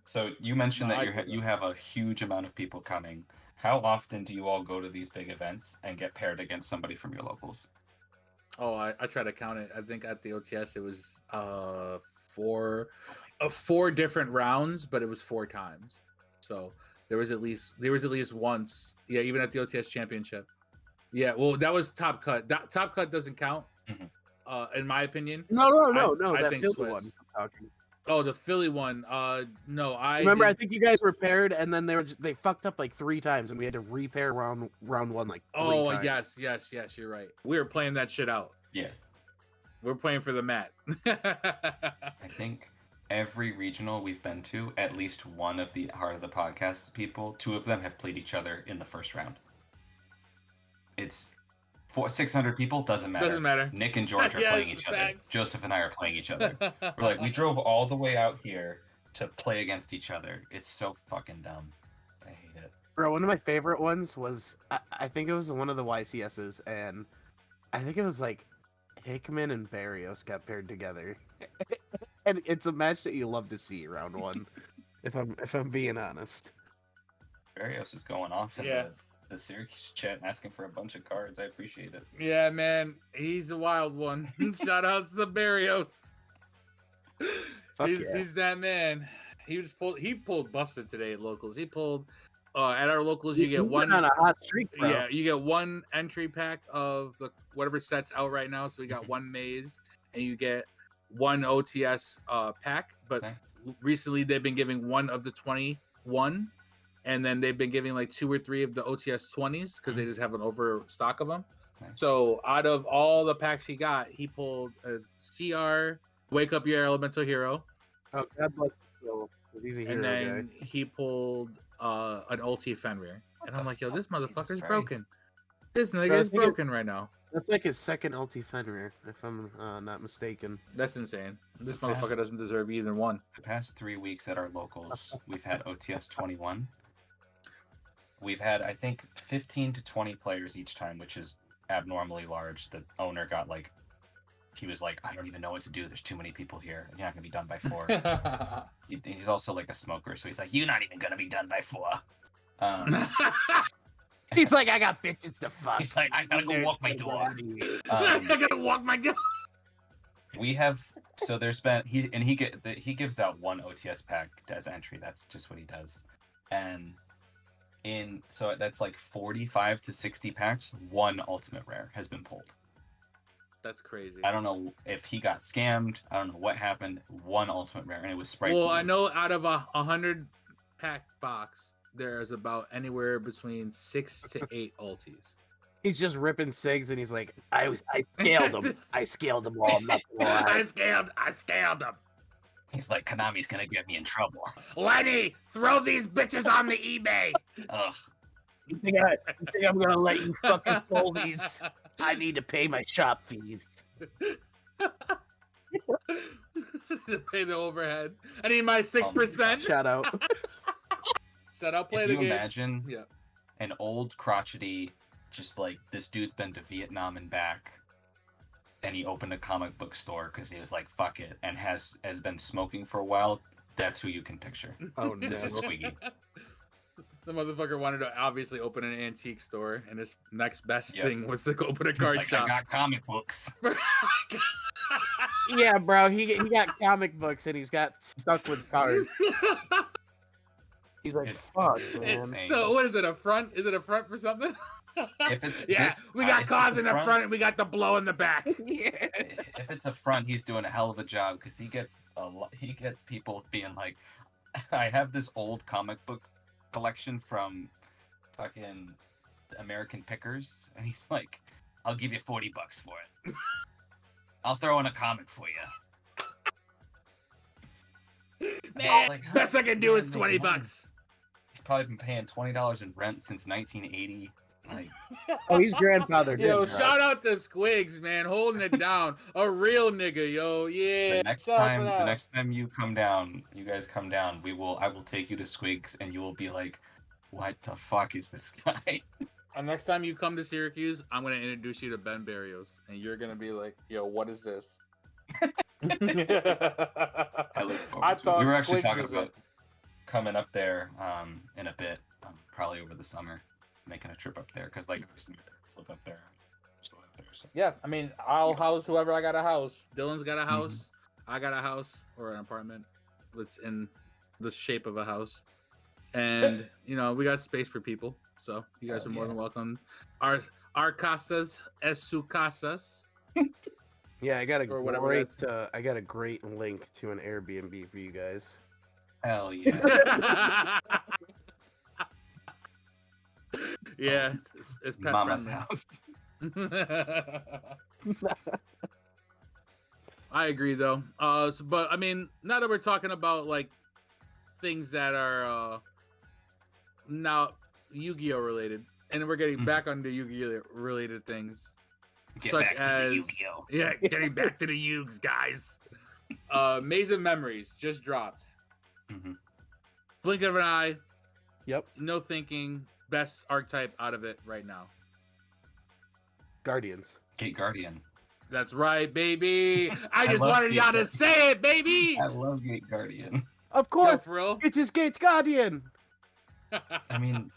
So you mentioned that you have a huge amount of people coming. How often do you all go to these big events and get paired against somebody from your locals? Oh, I try to count it. I think at the OTS it was 4 different rounds, but it was 4 times. So there was at least once. Yeah, even at the OTS championship. Yeah, well, that was Top Cut. That Top Cut doesn't count, in my opinion. No. I That think Philly Swiss. one. I'm talking. Oh, the Philly one. No, I remember. I think you guys were paired, and then they fucked up like 3 times, and we had to repair round 1 like 3 times. Yes. You're right. We were playing that shit out. Yeah, we're playing for the mat. I think every regional we've been to, at least one of the Heart of the Podcast people, 2 of them have played each other in the first round. It's 600 people, doesn't matter. Nick and George are playing each other. Joseph and I are playing each other. We're like, we drove all the way out here to play against each other. It's so fucking dumb. I hate it. Bro, one of my favorite ones was, I think it was one of the YCSs, and I think it was like Hickman and Barrios got paired together. And it's a match that you love to see round 1, if I'm being honest. Barrios is going off in the Syracuse chat asking for a bunch of cards. I appreciate it. Yeah, man. He's a wild one. Shout out to Barrios. He's that man. He pulled busted today at locals. He pulled at our locals you get one on a hot streak, bro. Yeah, you get 1 entry pack of the whatever set's out right now. So we got 1 maze and you get 1 OTS pack, but recently they've been giving 1 of the 21, and then they've been giving like 2 or 3 of the OTS 20s because they just have an overstock of them. So out of all the packs he got, he pulled a CR, Wake Up Your Elemental Hero. Oh, God bless his soul. He's a hero, and then he pulled an ulti Fenrir. And I'm like, yo, this motherfucker's broken. This nigga is broken right now. That's like his second ulti Fenrir, if I'm not mistaken. That's insane. This motherfucker doesn't deserve either one. The past 3 weeks at our locals, we've had OTS 21. We've had, I think, 15 to 20 players each time, which is abnormally large. The owner got like he was like, I don't even know what to do. There's too many people here. You're not gonna be done by 4. He's also like a smoker, so he's like, you're not even gonna be done by 4. He's like, I got bitches to fuck. He's like, I gotta go walk my dog. I gotta walk my dog. We have there's been he gives out 1 OTS pack as entry. That's just what he does, and so that's like 45 to 60 packs. 1 ultimate rare has been pulled. That's crazy. I don't know if he got scammed. I don't know what happened. 1 ultimate rare, and it was Sprite. Well, Blue. I know out of a 100 pack box, there's about anywhere between 6 to 8 ulties. He's just ripping cigs, and he's like, I scaled them. I scaled them all. I'm not gonna lie. I scaled them. He's like, Konami's gonna get me in trouble. Lenny, throw these bitches on the eBay. Ugh. You think I'm gonna let you fucking pull these? I need to pay my shop fees. To pay the overhead. I need my 6%. Shout out. Said I'll play If the you game. imagine Yeah. an old crotchety, just like this dude's been to Vietnam and back, and he opened a comic book store because he was like, fuck it, and has been smoking for a while, that's who you can picture. Oh no. This is Squiggy. The motherfucker wanted to obviously open an antique store, and his next best Yep. thing was to go open a He's card like, shop. I got comic books. Yeah, bro. He got comic books, and he's got stuck with cards. He's like, It's- fuck, It's- man. so what is it? A front? Is it a front for something? If it's yeah, this, we got if cars it's in the front and we got the blow in the back. Yeah. If it's a front, he's doing a hell of a job because he gets people being like, I have this old comic book collection from fucking American Pickers, and he's like, I'll give you $40 for it. I'll throw in a comic for you. Man, Like, how best I does can this do man is make $20. money? He's probably been paying $20 in rent since 1980. Like, Oh, he's grandfathered. Yo, in, bro. shout out to Squigs, man, holding it down. A real nigga, yo. Yeah. the next shout out to time, that. the next time you guys come down, I will take you to Squigs, and you will be like, what the fuck is this guy? And next time you come to Syracuse, I'm gonna introduce you to Ben Barrios, and you're gonna be like, "Yo, what is this?" I look forward to it. We were actually talking about coming up there in a bit, probably over the summer, making a trip up there because like some parents live up there. Just live up there, so. Yeah, I mean, I'll house whoever I got a house. Dylan's got a house. I got a house or an apartment that's in the shape of a house, and you know we got space for people. So you guys are more than welcome. Our casas es su casas. Yeah, I got Or whatever a great link to an Airbnb for you guys. Hell yeah. Yeah, it's pet Mama's friendly. house. I agree though. But I mean, now that we're talking about like things that are now Yu-Gi-Oh related, and we're getting back onto Yu-Gi-Oh related things, Get such back to the as Yu-Gi-Oh. yeah, getting back to the Yugs, guys. Maze of Memories just dropped. Mhm. Blink of an eye, Yep. no thinking, best archetype out of it right now. Guardians. Gate Guardian. That's right, baby. I just love wanted y'all to Gate say it, baby. I love Gate Guardian. Of Yo, course. for real. It's his Gates Guardian. I mean,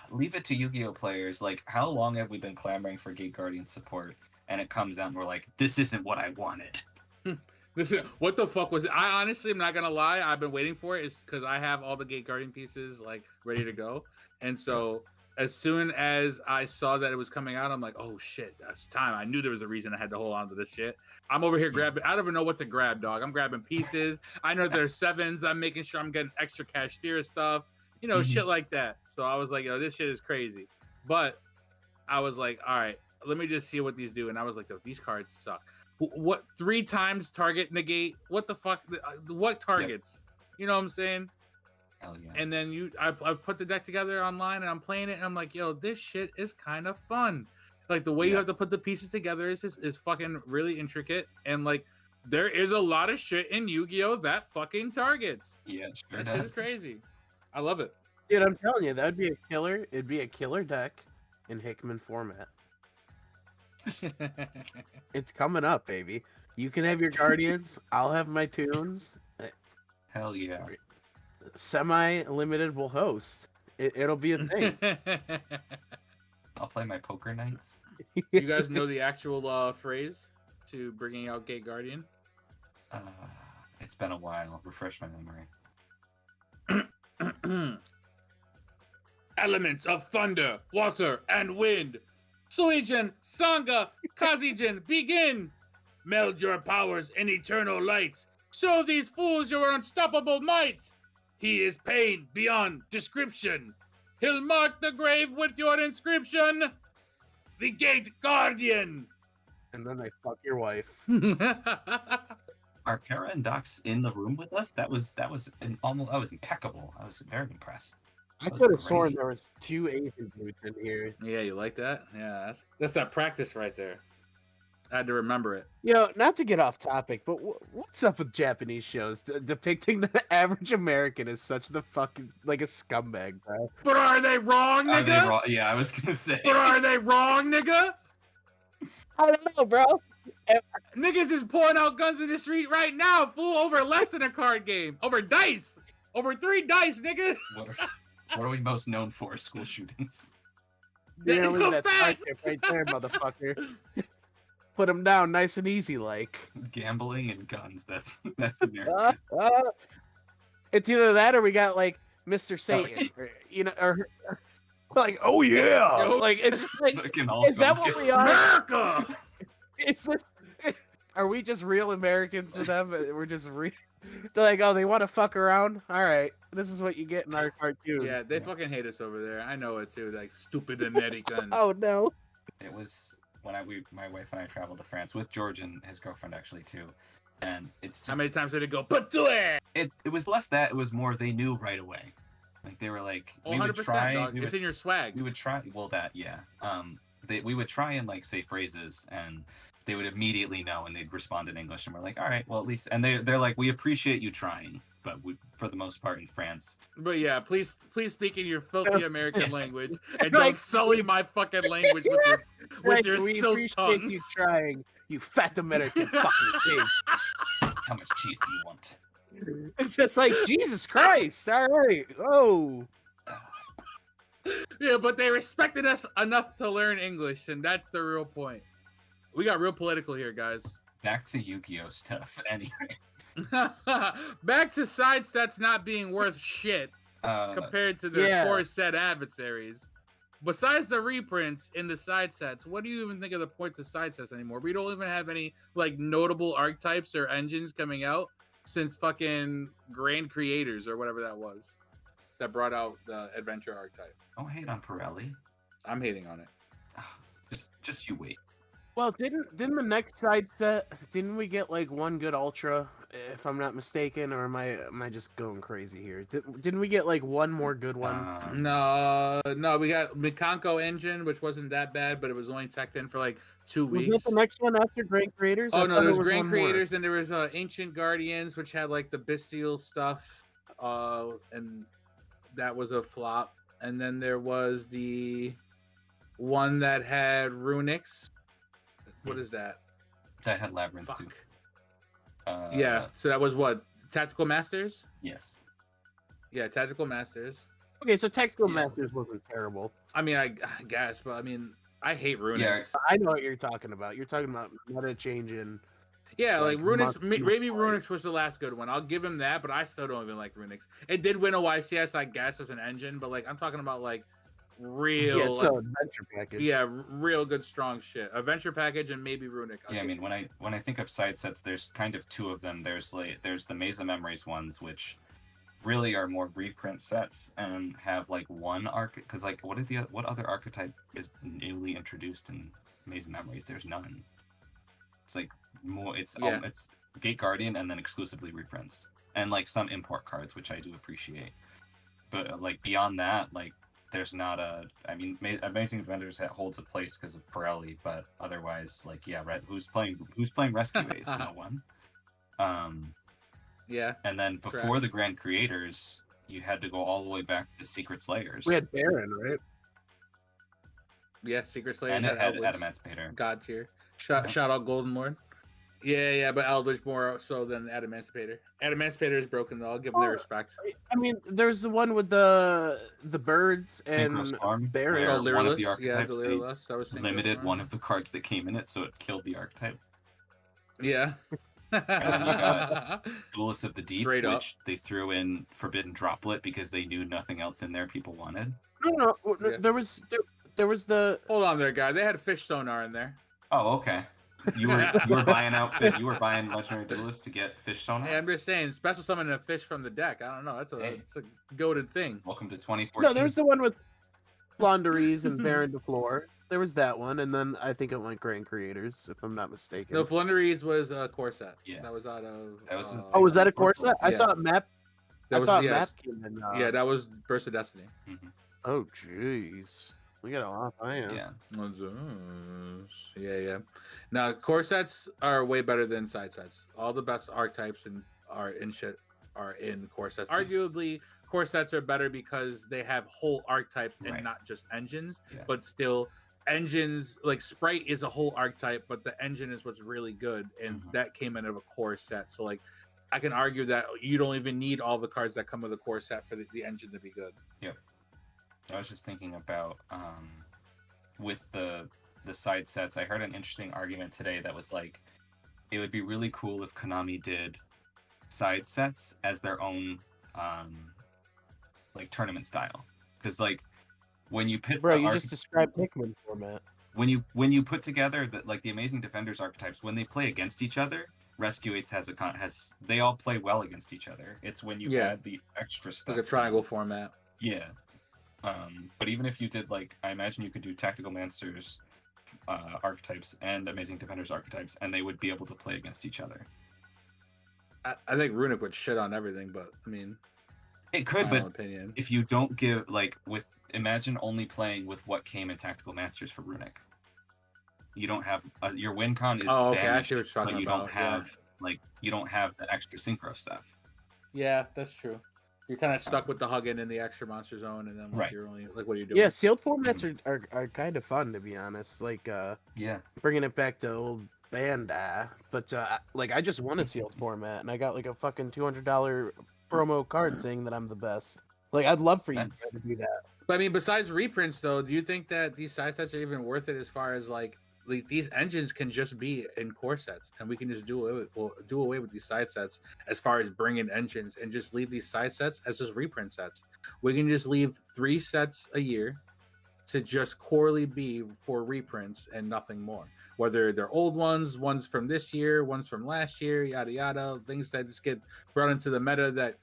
leave it to Yu-Gi-Oh players. Like, how long have we been clamoring for Gate Guardian support? And it comes out and we're like, this isn't what I wanted. What the fuck was it? I honestly am not gonna lie. I've been waiting for it. It's because I have all the Gate Guardian pieces like ready to go, and so as soon as I saw that it was coming out, I'm like, oh shit, that's time. I knew there was a reason I had to hold on to this shit. I'm over here grabbing. I don't even know what to grab, dog. I'm grabbing pieces. I know there's sevens. I'm making sure I'm getting extra cashier stuff. You know, shit like that. So I was like, yo, this shit is crazy. But I was like, all right, let me just see what these do. And I was like, yo, these cards suck. What 3 times target negate? What the fuck? What targets? You know what I'm saying? Hell yeah. And then I put the deck together online and I'm playing it and I'm like, yo, this shit is kind of fun. Like the way you have to put the pieces together is fucking really intricate. And like there is a lot of shit in Yu-Gi-Oh that fucking targets. Yeah, it sure That shit does. is crazy. I love it. Dude, I'm telling you, that'd be a killer. It'd be a killer deck in Hickman format. It's coming up, baby. You can have your Guardians. I'll have my tunes. Hell yeah. Semi-limited will host. It'll be a thing. I'll play my poker nights. You guys know the actual phrase to bringing out Gate Guardian? It's been a while. Refresh my memory. Elements of thunder, water, and wind. Suijin, Sangha, Kazijin, begin! Meld your powers in eternal light. Show these fools your unstoppable might. He is pain beyond description. He'll mark the grave with your inscription. The Gate Guardian. And then they fuck your wife. Are Kara and Docs in the room with us? That was almost. I was impeccable. I was very impressed. I was could have sworn great. there was 2 Asian dudes in here. Yeah, you like that? Yeah, that's that practice right there. I had to remember it. Yo, not to get off topic, but what's up with Japanese shows depicting the average American as such the fucking like a scumbag, bro? But are they wrong, Are nigga? they wrong? Yeah, I was gonna say. But are they wrong, nigga? I don't know, bro. Niggas is pulling out guns in the street right now, fool, over less than a card game. Over dice. Over 3 dice, nigga. What are we most known for? School shootings. Yeah, leave that Fact. side right there, motherfucker. Put him down nice and easy, like. Gambling and guns. That's American. It's either that or we got like Mr. Satan, or, or like, oh yeah, Yo. like it's just like, Fucking all is that guns. what we are? America. Is this? Are we just real Americans to them? We're just real. They're like, oh, they want to fuck around. All right, this is what you get in our cartoon. Yeah, they fucking hate us over there. I know it too. Like stupid American. Oh no. It was when my wife and I traveled to France with George and his girlfriend actually too, and it's just, How many times did it go? Patue! it was less that, it was more they knew right away. Like they were like, we would 100%, try, dog. we It's would, in your swag. we would try. Well, that yeah. We would try and like say phrases, and they would immediately know, and they'd respond in English, and we're like, all right, well at least, and they're like, we appreciate you trying, but we, for the most part in France, But yeah, please speak in your filthy American language and Like- don't sully my fucking language with Like, your we silk appreciate tongue. you trying, you fat American fucking pig. how much cheese do you want? It's just like Jesus Christ. All right. Oh. Yeah, but they respected us enough to learn English, and that's the real point. We got real political here, guys. Back to Yu-Gi-Oh stuff. Anyway, Back to side sets not being worth shit compared to the yeah. core set adversaries. Besides the reprints in the side sets, what do you even think of the points of side sets anymore? We don't even have any like notable archetypes or engines coming out since fucking Grand Creators or whatever that was that brought out the adventure archetype. don't hate on Pirelli. I'm hating on it. Just you wait. Well, didn't the next side set? Didn't we get like one good ultra, if I'm not mistaken, or am I just going crazy here? Didn't we get like one more good one? No, we got Mikanko engine, which wasn't that bad, but it was only teched in for like 2 Was weeks. that the next one after Great Creators? I Oh no, thought there was one Grand more. Creators, then there was Ancient Guardians, which had like the Bisteel stuff, and that was a flop. And then there was the one that had Runics. What is that? That had Labyrinth too. Fuck. Yeah, so that was what? Tactical Masters? Yes. Yeah, Tactical Masters. Okay, so Tactical Yeah. Masters wasn't terrible. I mean, I guess, but I mean, I hate Runics. Yeah. I know what you're talking about. You're talking about meta changing. Yeah, like Like, Runics, must- maybe must Runics was the last good one. I'll give him that, but I still don't even like Runics. It did win a YCS, I guess, as an engine, but like I'm talking about like real, Yeah, it's like, an adventure package. real good strong shit. Adventure package and maybe Runic. Yeah, I mean, when I think of side sets, there's kind of 2 of them. There's the Maze of Memories ones, which really are more reprint sets and have like one because like what other archetype is newly introduced in Maze of Memories? There's none. It's like more. It's Gate Guardian and then exclusively reprints and like some import cards, which I do appreciate. But like beyond that, like there's not a. I mean, Amazing Adventures holds a place because of Pirelli, but otherwise, like yeah, who's playing Rescue Ace? No one. Yeah, And then before Correct. the Grand Creators, you had to go all the way back to Secret Slayers. We had Baron, right? Yeah, Secret Slayers And had it had Eldritch Adamantipator. God tier. Shout out Golden Lord. Yeah, but Eldritch more so than Adamantipator. Adamantipator is broken though. I'll give them their Or, respect. I mean, there's the one with the birds Synchro and Storm, Barret. where Oh, one of the Lyrillist. Yeah, the archetypes, they Lyrillist. That was Synchro limited Storm. one of the cards that came in it, so it killed the archetype. Yeah. And then you got Duelist of the Deep, Straight up. which they threw in Forbidden Droplet because they knew nothing else in there people wanted. No, Yeah. there was the Hold on there, guy. They had Fish Sonar in there. Oh, okay. You were buying Legendary Duelist to get Fish Sonar? Hey, I'm just saying, special summoning a fish from the deck. I don't know. It's a goated thing. Welcome to 2014. no, there was the one with Flonderies and Baron de Flor. There was that one, and then I think it went Grand Creators, if I'm not mistaken. No, Flunderies was a core set. Yeah. That was out of. That was in- Oh, was that a core set? I Yeah. thought Map. That I was thought yeah, Map came in. yeah, that was Burst of Destiny. Mhm. Oh, jeez. We got a lot. I am. Yeah. Yeah. Now core sets are way better than side sets. All the best archetypes are in core sets. Arguably, core sets are better because they have whole archetypes and Right. not just engines. Yeah. But still, engines like Sprite is a whole archetype, but the engine is what's really good, and Mhm. that came out of a core set. So like, I can argue that you don't even need all the cards that come with a core set for the engine to be good. I was just thinking about with the side sets. I heard an interesting argument today that was like, it would be really cool if Konami did side sets as their own like tournament style, because like when you pit Bro, the you just described Pikmin format. when you put together the Amazing Defenders archetypes, when they play against each other, Rescue Eights has they all play well against each other. It's when you Yeah. add the extra stuff, Like a triangle format. yeah. But even if you did, like, I imagine you could do Tactical Mancers archetypes and Amazing Defenders archetypes, and they would be able to play against each other. I think Runic would shit on everything, but I mean, It could, my but own opinion. if you don't give, like, imagine only playing with what came in Tactical Masters for Runic. You don't have your win con is Oh, okay, I banished, see what you're talking but you about, don't have you don't have the extra synchro stuff. Yeah, that's true. You're kind of stuck with the Huggin and the extra monster zone, and then like, Right. you're only like, what are you doing? Yeah, sealed formats are kind of fun, to be honest. Like Yeah. bringing it back to old Bandai, but like I just won a sealed format, and I got like a fucking $200 promo card saying that I'm the best. Like I'd love for you That's- to do that. But I mean, besides reprints, though, do you think that these side sets are even worth it? As far as like these engines can just be in core sets, and we can just do away with these side sets as far as bringing engines, and just leave these side sets as just reprint sets. We can just leave 3 sets a year to just corely be for reprints and nothing more. Whether they're old ones from this year, ones from last year, yada yada, things that just get brought into the meta that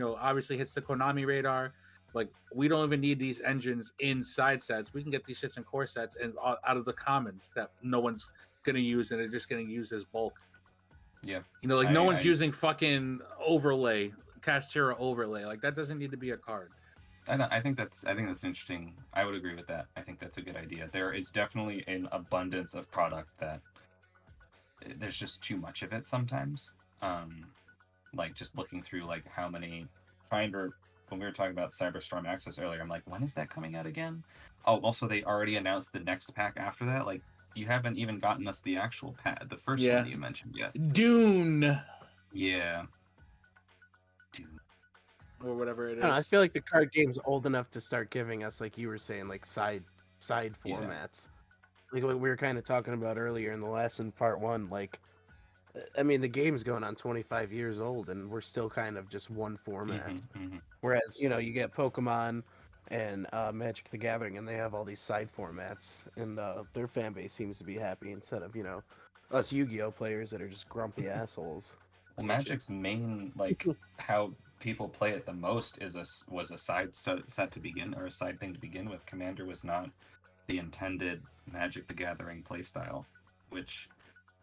obviously hits the Konami radar. Like, we don't even need these engines in side sets. We can get these shits in core sets and out of the commons that no one's gonna use, and they're just gonna use as bulk. Yeah. Like no one's using fucking overlay, Castera overlay. Like that doesn't need to be a card. I think that's interesting. I would agree with that. I think that's a good idea. There is definitely an abundance of product that there's just too much of it sometimes. Like just looking through like how many when we were talking about Cyberstorm Access earlier, I'm like, when is that coming out again? Oh, also they already announced the next pack after that. Like you haven't even gotten us the actual pack, the first one that you mentioned yet. Dune. Yeah. Or whatever it is. I don't know, I feel like the card game's old enough to start giving us, like you were saying, like side formats. Like what we were kind of talking about earlier in the lesson part 1. Like, I mean, the game's going on 25 years old, and we're still kind of just one format. Whereas, you get Pokemon and Magic the Gathering, and they have all these side formats, and their fan base seems to be happy instead of, us Yu-Gi-Oh players that are just grumpy assholes. Well, Magic's main, like, how people play it the most was a side set to begin, or a side thing to begin with. Commander was not the intended Magic the Gathering playstyle, which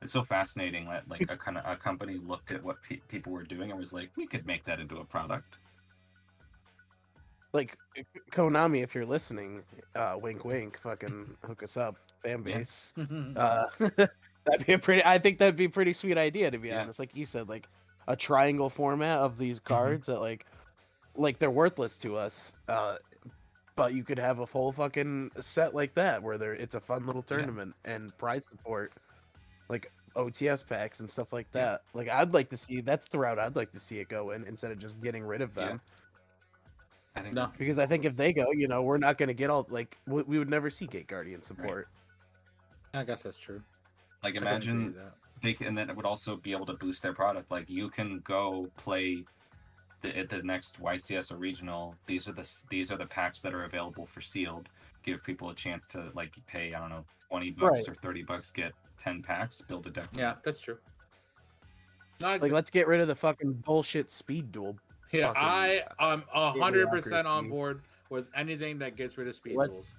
is so fascinating that like a company looked at what people were doing and was like, we could make that into a product. Like Konami, if you're listening, wink wink, fucking hook us up, fan base. I think that'd be a pretty sweet idea, to be honest. Like you said, like a triangle format of these cards that like they're worthless to us. But you could have a full fucking set like that where it's a fun little tournament and prize support, like OTS packs and stuff like that. Like I'd like to see that's the route I'd like to see it go in instead of just getting rid of them. I think No. Because I think if they go, we're not going to get all like we would never see Gate Guardian support. I guess that's true. like I can agree imagine with that. they can, and then it would also be able to boost their product. Like you can go play at the next YCS or regional. These are the packs that are available for sealed. Give people a chance to like pay, I don't know, $20 Right. or $30, get 10 packs, build a deck. Yeah, that's true. No, I Like let's get rid of the fucking bullshit speed duel. Yeah, fucking I'm 100% on idiocracy. board with anything that gets rid of speed Let's- duels.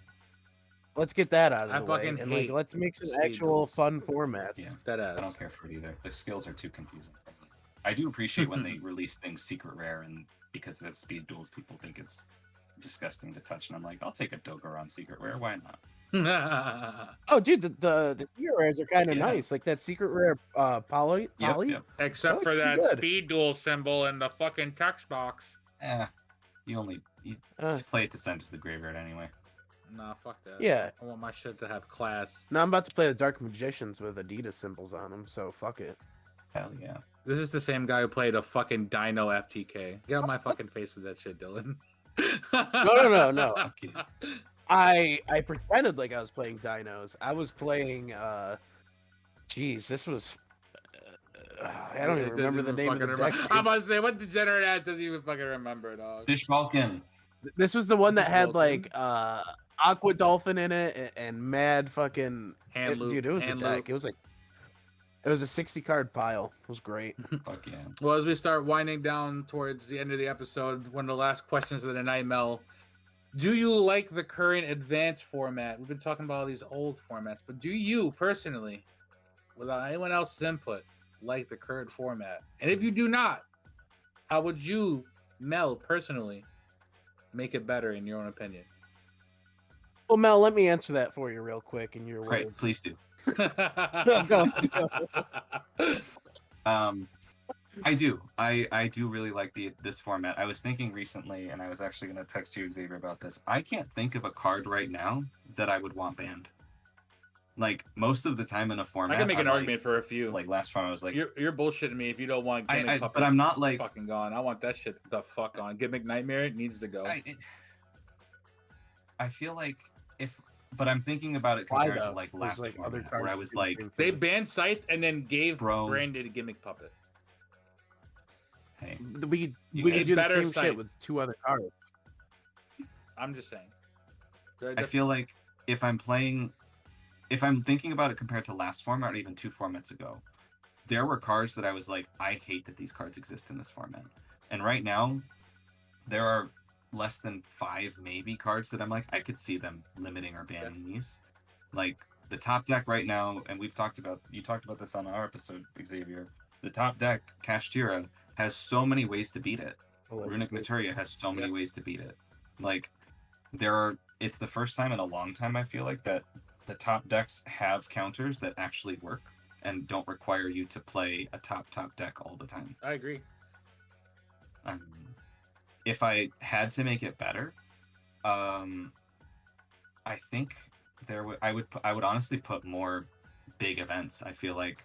Let's get that out of I the way fucking and like hate let's make some speed actual duels. fun formats. Yeah. That I don't ass. care for it either. The skills are too confusing for me. I do appreciate when they release things secret rare, and because it's speed duels, people think it's disgusting to touch, and I'm like, I'll take a Dogar on secret rare. Why not? Oh, dude, the secret rares are kind of Yeah. nice. Like that secret rare poly. Yep. Except That for looks that pretty good. speed duel symbol in the fucking text box. You Uh, play it to send to the graveyard anyway. Nah, fuck that. yeah. I want my shit to have class. Now I'm about to play the Dark Magicians with Adidas symbols on them, so fuck it. Hell yeah. This is the same guy who played a fucking Dino FTK. Get on my fucking face with that shit, Dylan. No. Okay. I pretended like I was playing Dinos. I was playing. Jeez, this was. I don't even It remember the doesn't name of the fucking deck. remember. I'm about to say, what degenerate ass doesn't even fucking remember, dog? Fish Balkan. This was the one that Just had Vulcan. like Aqua Dolphin in it and mad fucking. Hand loop, dude, it was a hand deck. loop. It was like. It was a 60 card pile. It was great. Fuck yeah. Well, as we start winding down towards the end of the episode, one of the last questions of the night, Mel, do you like the current advanced format? We've been talking about all these old formats, but do you personally, without anyone else's input, like the current format? And if you do not, how would you, Mel, personally, make it better in your own opinion? Well, Mel, let me answer that for you real quick in your Right, words. please do. Go. I do. I do really like this format. I was thinking recently, and I was actually going to text you, Xavier, about this. I can't think of a card right now that I would want banned. Like most of the time in a format, I can make an I'm argument for a few. Like last time, I was like, You're bullshitting me if you don't want Gimmick Puppet but I'm not like. fucking gone. I want that shit the fuck on. Gimmick Nightmare needs to go. I feel like but I'm thinking about it Why, compared to though? like There's, last like, other format, where cards I you was can like, bring They to- banned Scythe and then gave Bro. Branded a Gimmick Puppet. hey, we You could get do the better same Scythe. shit with 2 other cards. I'm just saying. I feel like if I'm thinking about it compared to last format or even 2 formats ago, there were cards that I was like, I hate that these cards exist in this format. And right now, there are less than 5 maybe cards that I'm like, I could see them limiting or banning these. Like the top deck right now, and you talked about this on our episode, Xavier. The top deck, Kashtira, has so many ways to beat it. Runic Materia has so many ways to beat it. Like it's the first time in a long time I feel like that the top decks have counters that actually work and don't require you to play a top deck all the time. I agree. If I had to make it better, I think I would honestly put more big events. I feel like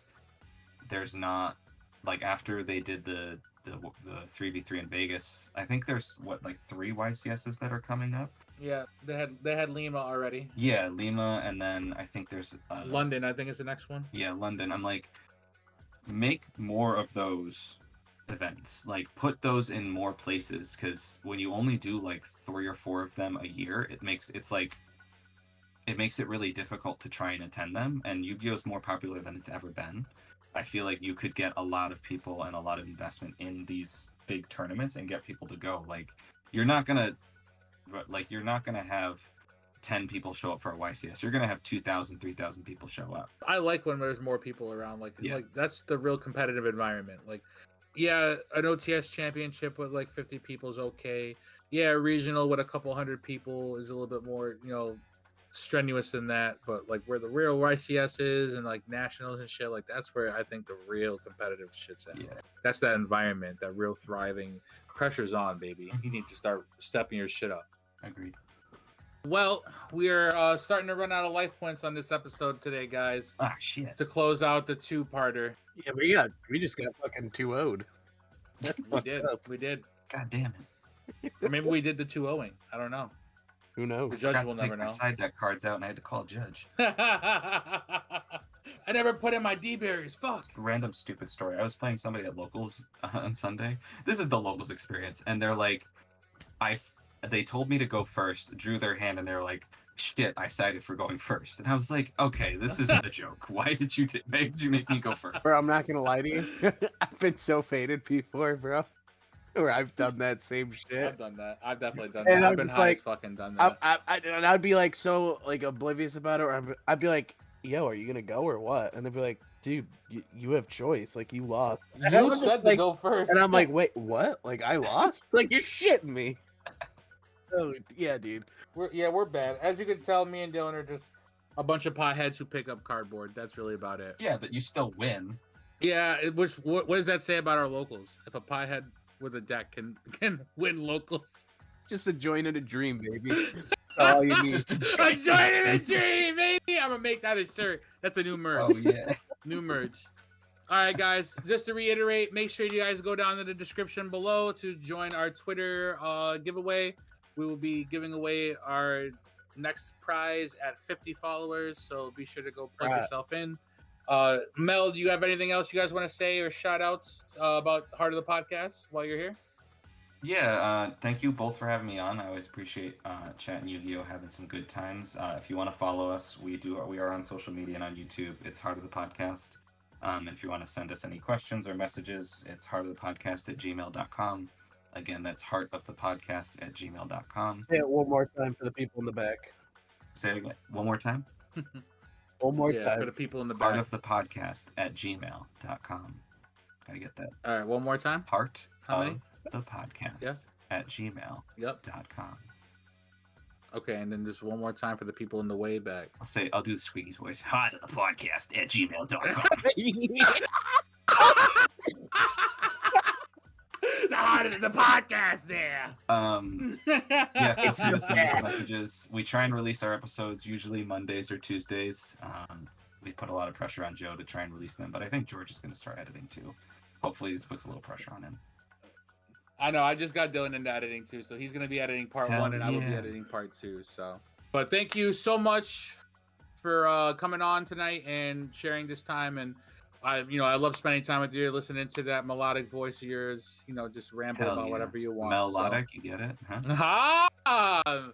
there's not, like, after they did the 3v3 in Vegas, I think there's like 3 YCSs that are coming up. Yeah, they had Lima already. Yeah, Lima, and then I think there's London, I think, is the next one. Yeah, London. I'm like, make more of those events. Like, put those in more places, because when you only do like 3 or 4 of them a year, it makes it really difficult to try and attend them. And Yu-Gi-Oh is more popular than it's ever been. I feel like you could get a lot of people and a lot of investment in these big tournaments and get people to go. Like, you're not gonna have 10 people show up for a YCS. You're gonna have 2,000, 3,000 people show up. I like when there's more people around. Like that's the real competitive environment. Like, yeah, an OTS championship with like 50 people is okay. Yeah, regional with a couple hundred people is a little bit more, strenuous than that. But like where the real YCS is and like nationals and shit, like that's where I think the real competitive shit's at. Yeah. That's that environment, that real thriving. Pressure's on, baby. You need to start stepping your shit up. Agreed. Well, we are starting to run out of life points on this episode today, guys. Ah, shit. To close out the two-parter. Yeah, we just got fucking 2-0'd. That's We fucked did. up. We did. God damn it. Or maybe we did the 2-0ing. I don't know. Who knows? The judge Forgot will to take never my know. side deck cards out and I had to call a judge. I never put in my D-berries. Fuck. Random stupid story. I was playing somebody at locals on Sunday. This is the locals experience, and they're like, they told me to go first, drew their hand, and they're like, shit, I sided for going first. And I was like, okay, this isn't a joke. Why did you make me go first? Bro, I'm not gonna lie to you. I've been so faded before, bro. Where I've done that same shit. I've done that. I've definitely done And that. I'm I've been just high like, as fucking done that. And I'd be like so like oblivious about it, or I'd be like, "Yo, are you gonna go or what?" And they'd be like, "Dude, you have choice. Like you lost." And You I'm said just to like, go first. and I'm like, "Wait, what? Like I lost? Like you're shitting me?" Oh yeah, dude. We're bad. As you can tell, me and Dylan are just a bunch of potheads who pick up cardboard. That's really about it. Yeah, but you still win. Yeah. What does that say about our locals? If a pothead with a deck can win locals, Just a joint in a dream, baby. That's all you need. Just a a joint in a dream, baby. I'm gonna make that a shirt. That's a new merch. Oh yeah. New merch. All right, guys. Just to reiterate, make sure you guys go down in the description below to join our Twitter giveaway. We will be giving away our next prize at 50 followers, so be sure to go plug yourself in. Mel, do you have anything else you guys want to say or shout outs about Heart of the Podcast while you're here? Yeah, thank you both for having me on. I always appreciate chatting Yu-Gi-Oh, having some good times. If you want to follow us, we are on social media and on YouTube. It's Heart of the Podcast. If you want to send us any questions or messages, it's heartofthepodcast@gmail.com. Again, that's heartofthepodcast@gmail.com. Say it one more time for the people in the back. Say it again. One more time. One more For time. the people in the back. Heartofthepodcast@gmail.com. Gotta get that. All right, one more time. Heart How many? of the podcast Yeah. at gmail.com. Yep. Okay, and then just one more time for the people in the way back. I'll do the Squeaky's voice. Heart of the podcast at gmail.com. The Heart of the Podcast there. Yeah, feel free to send us messages. We try and release our episodes usually Mondays or Tuesdays. We put a lot of pressure on Joe to try and release them, but I think George is going to start editing too. Hopefully this puts a little pressure on him. I know, I just got Dylan into editing too, so he's gonna be editing part Hell 1 and I will be yeah. editing part 2. So, but thank you so much for coming on tonight and sharing this time. And I love spending time with you, listening to that melodic voice of yours. Just ramble Hell about yeah. whatever you want. Melodic, you get it? Huh? Ah,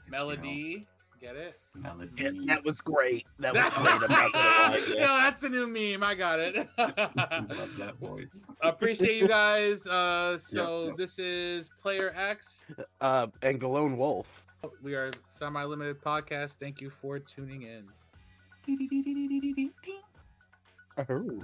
melody, get it? Melody. Yeah, that was great. That was great. I'm not gonna lie. Yo, that's the new meme. I got it. Love that voice. Appreciate you guys. Yep. This is Player X. And Galone Wolf. We are Semi-Limited Podcast. Thank you for tuning in. Oh.